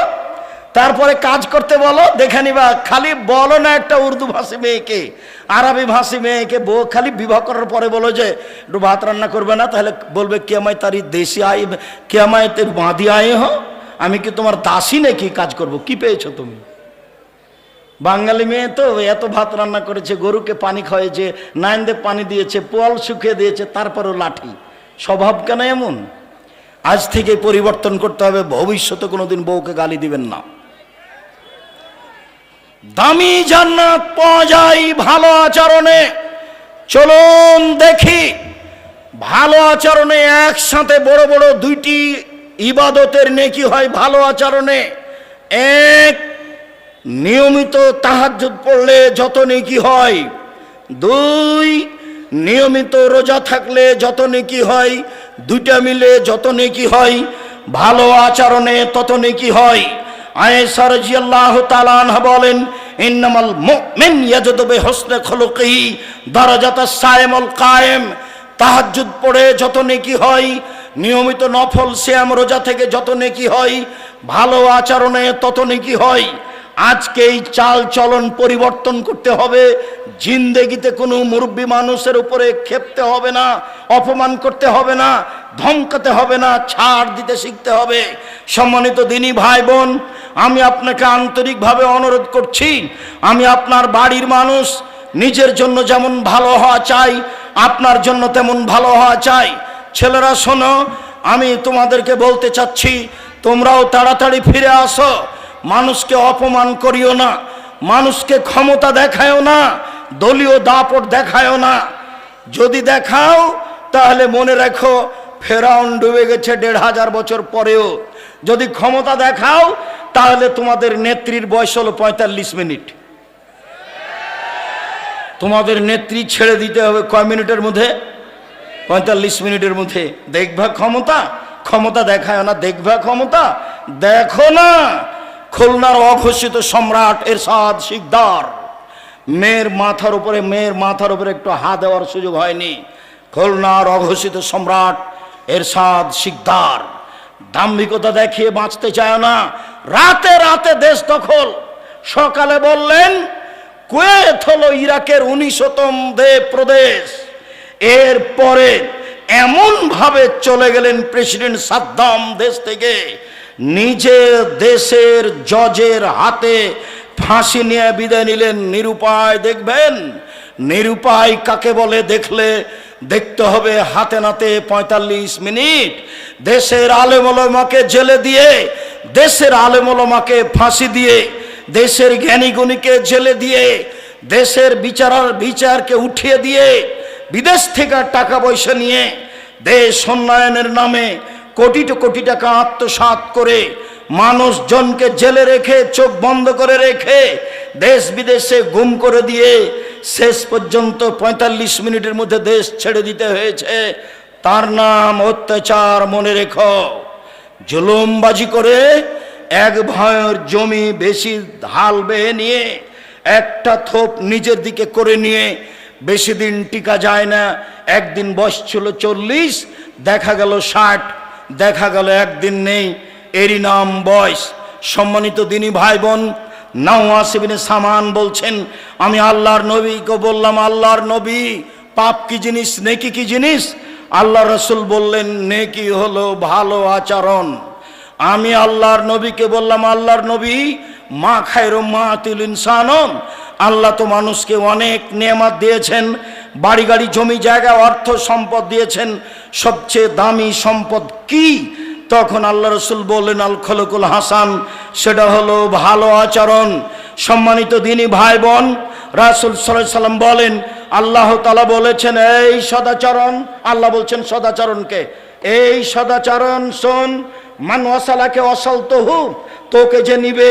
তারপরে কাজ করতে বলো, দেখে নিবা। খালি বলো না একটা উর্দু ভাষী মেয়েকে, আরবি ভাষী মেয়েকে বউ খালি বিবাহ করার পরে বলো যে একটু ভাত রান্না করবে না, তাহলে বলবে কে আমায় তারি দেশি আয়, কে আমায় তের বাঁধি আয়ে হো, আমি কি তোমার দাসী নাকি কাজ করব? কি পেয়েছো তুমি? বাঙালি মেয়ে তো এত ভাত রান্না করেছে, গরুকে পানি খাওয়াইছে, নাইন্দে পানি দিয়েছে, পোয়াল শুকিয়ে দিয়েছে, তারপরও লাঠি। স্বভাব কেন এমন? আজ থেকে পরিবর্তন করতে হবে, ভবিষ্যতে কোনোদিন বউকে গালি দিবেন না। দামি জান্নাত পাওয়া যায় ভালো আচরণে। চলুন দেখি, ভালো আচরণে একসাথে বড় বড় দুইটি ইবাদতের নেকি হয় ভালো আচরণে। এক, নিয়মিত তাহাজ্জুদ পড়লে যত নেকি হয়। দুই, নিয়মিত রোজা থাকলে যত নেকি হয়। দুইটা মিলে যত নেকি হয়, ভালো আচরণে তত নেকি হয়। আয়েশা রাদিয়াল্লাহু তাআলা আনহা বলেন, ইন্নামাল মুমিন ইয়াজদু বিহুসনি খুলুকিহি দারাজাতাস সাইমুল কায়েম। তাহাজ্জুদ পড়ে যত নেকি হয়, নিয়মিত নফল সিয়াম রোজা থেকে যত নেকি হয়, ভালো আচরণে তত নেকি হয়। আজকে এই চাল চলন পরিবর্তন করতে হবে। জিন্দেগিতে কোনো মুরব্বী মানুষের উপরে ক্ষেপতে হবে না, অপমান করতে হবে না, ধমকাতে হবে না, ছাড় দিতে শিখতে হবে। সম্মানিত দিনী ভাই বোন, আমি আপনাকে আন্তরিকভাবে অনুরোধ করছি, আমি আপনার বাড়ির মানুষ, নিজের জন্য যেমন ভালো হওয়া চাই, আপনার জন্য তেমন ভালো হওয়া চাই। ছেলেরা শোনো, আমি তোমাদেরকে বলতে চাচ্ছি, তোমরাও তাড়াতাড়ি ফিরে আসো। মানুষকে অপমান করিও না, মানুষকে ক্ষমতা দেখায়ও না, দলীয় দাপট দেখায়ও না। যদি দেখাও তাহলে মনে রাখো ফেরাউন ডুবে গেছে 1500 বছর পরেও। যদি ক্ষমতা দেখাও তাহলে তোমাদের নেত্রীর বয়স হলো 45 মিনিট। তোমাদের নেত্রী ছেড়ে দিতে হবে কয় মিনিটের মধ্যে? 45 মিনিটের মধ্যে। দেখবা ক্ষমতা, ক্ষমতা দেখায় না, দেখবা ক্ষমতা, দেখো না। খুলনার অঘোষিত সম্রাট এরশাদ শিকদার, মেয়ের মাথার উপরে একটু হাত দেওয়ার সুযোগ হয়নি। খুলনার অঘোষিত সম্রাট এরশাদ শিকদার দাম্ভিকতা দেখিয়ে বাঁচতে চায় না, রাতে রাতে দেশ দখল। সকালে বললেন কুয়েত হলো ইরাকের 19তম প্রদেশ। এরপরে এমন ভাবে চলে গেলেন প্রেসিডেন্ট সাদ্দাম দেশ থেকে, নিজে দেশের জজের হাতে ফাঁসি নিয়ে বিদায় নিলেন। নিরুপায়। দেখবেন নিরুপায় কাকে বলে দেখলে দেখতে হবে হাতে নাতে 45 মিনিট। দেশের আলেম ওলামাকে জেলে দিয়ে, দেশের আলেম ওলামাকে ফাঁসি দিয়ে, দেশের জ্ঞানী গুণীকে জেলে দিয়ে, দেশের বিচারকে উঠিয়ে দিয়ে, বিদেশ থেকে টাকা পয়সা নিয়ে দেশ উন্নয়নের নামে কোটি কোটি টাকা আত্মসাৎ করে, মানুষজনকে জেলে রেখে, চোখ বন্ধ করে রেখে, দেশ বিদেশে গুম করে দিয়ে শেষ পর্যন্ত 45 মিনিটের মধ্যে দেশ ছেড়ে দিতে হয়েছে। তার নাম অত্যাচার। মনে রেখো, জুলুমবাজি করে এক ভয়ের জমি বেশি হাল বেয়ে নিয়ে একটা থোপ নিজের দিকে করে নিয়ে বেশি দিন টিকা যায় না। একদিন বয়স ছিল 40, দেখা গেল 60, দেখা গেল একদিন নেই, এরই নাম বয়স। সম্মানিত দিনী ভাই বোন, নাওয়াস ইবনে সামান বলছেন, আমি আল্লাহর নবীকে বললাম, আল্লাহর নবী, পাপ কি জিনিস, নেকি কি জিনিস? আল্লাহ রসুল বললেন, নেকি হলো ভালো আচরণ। আমি আল্লাহর নবীকে বললাম, আল্লাহর নবী, মা খায়রু মাতিল ইনসানম, আল্লাহ তো মানুষকে অনেক নেয়ামত দিয়েছেন, বাড়ি গাড়ি জমি জায়গা অর্থ সম্পদ দিয়েছেন, সবচেয়ে দামি সম্পদ কি? তখন আল্লাহ রসুল বললেন, আল খলকুল হাসান, সেটা হলো ভালো আচরণ। সম্মানিত দিনী ভাই বোন, রাসূল সাল্লাল্লাহু আলাইহি সাল্লাম বলেন, আল্লাহ তাআলা বলেছেন এই সদাচরণ, আল্লাহ বলছেন সদাচরণকে, এই সদাচরণ শোন, মান ওয়াসালাকে ওয়াসালতুহু, তোকে যে নিবে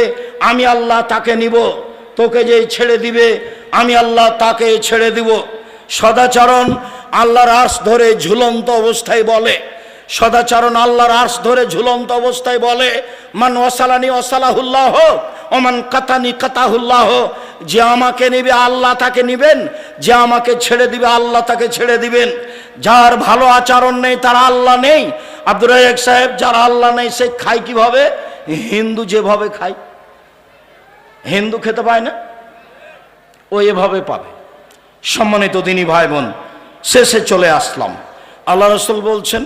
আমি আল্লাহ তাকে নিব, তোকে যে ছেড়ে দিবে আমি আল্লাহ তাকে ছেড়ে দিব। সদাচরণ আল্লাহর আরশ ধরে ঝুলন্ত অবস্থায় বলে, সদাচরণ আল্লাহর আরশ ধরে ঝুলন্ত অবস্থায় বলে, মান ওয়াসালানি ওয়াসালাহুল্লাহ ও মান কাতানি কাতাহুল্লাহ, যে আমাকে নিবে আল্লাহ তাকে নিবেন, যে আমাকে ছেড়ে দিবে আল্লাহ তাকে ছেড়ে দিবেন। যার ভালো আচরণ নেই তার আল্লাহ নেই। আব্দুর রাজ্জাক সাহেব, যার আল্লাহ নেই সে খায় কিভাবে? হিন্দু যেভাবে খায়, হিন্দু খেতে পায় না, ও এভাবে পাবে। সম্মানিত দিনী ভাই বোন, শেষে চলে আসলাম। আল্লাহ রসুল বলছেন,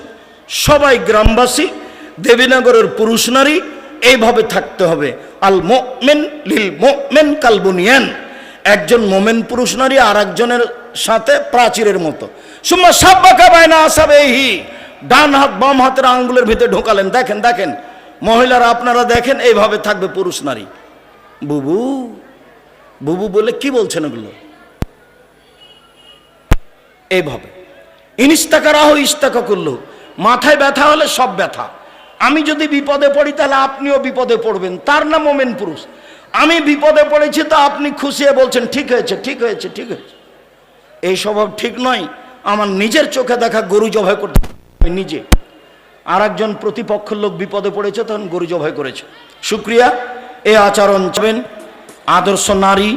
সবাই গ্রামবাসী, দেবীনগরের পুরুষ নারী এইভাবে থাকতে হবে। আল মুমিন লিল মুমিন কাল বুনিয়ান, একজন মোমেন পুরুষ নারী আর একজনের সাথে প্রাচীরের মতো। সুম্মা সাব্বাকা বাইনা আসাবিহি, ডান হাত বাম হাতের আঙ্গুলের ভিতরে ঢোকালেন। দেখেন দেখেন মহিলারা, আপনারা দেখেন, এইভাবে থাকবে পুরুষ নারী। বুবু বুবু বলে কি বলছেন ওগুলো? এইভাবে ইনিস্তাকারাহ ইস্তাকা করলো, মাথায় ব্যথা হলে সব ব্যথা। আমি যদি বিপদে পড়ি তাহলে আপনিও বিপদে পড়বেন, তার নাম মোমেন পুরুষ। আমি বিপদে পড়েছি তো আপনি খুশিয়ে বলছেন ঠিক হয়েছে ঠিক হয়েছে ঠিক হয়েছে। এই স্বভাব ঠিক নয়। আমার নিজের চোখে দেখা গরু জবাই করতে নিজে, আর একজন প্রতিপক্ষের লোক বিপদে পড়েছে তখন গরু জবাই করেছে, শুক্রিয়া। এই আচরণ চাবেন। আদর্শ নারী,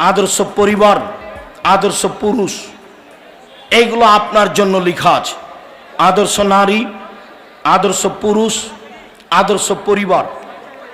আদর্শ পরিবার, আদর্শ পুরুষ, এইগুলো আপনার জন্য লেখা আছে। আদর্শ নারী, আদর্শ পুরুষ, আদর্শ পরিবার।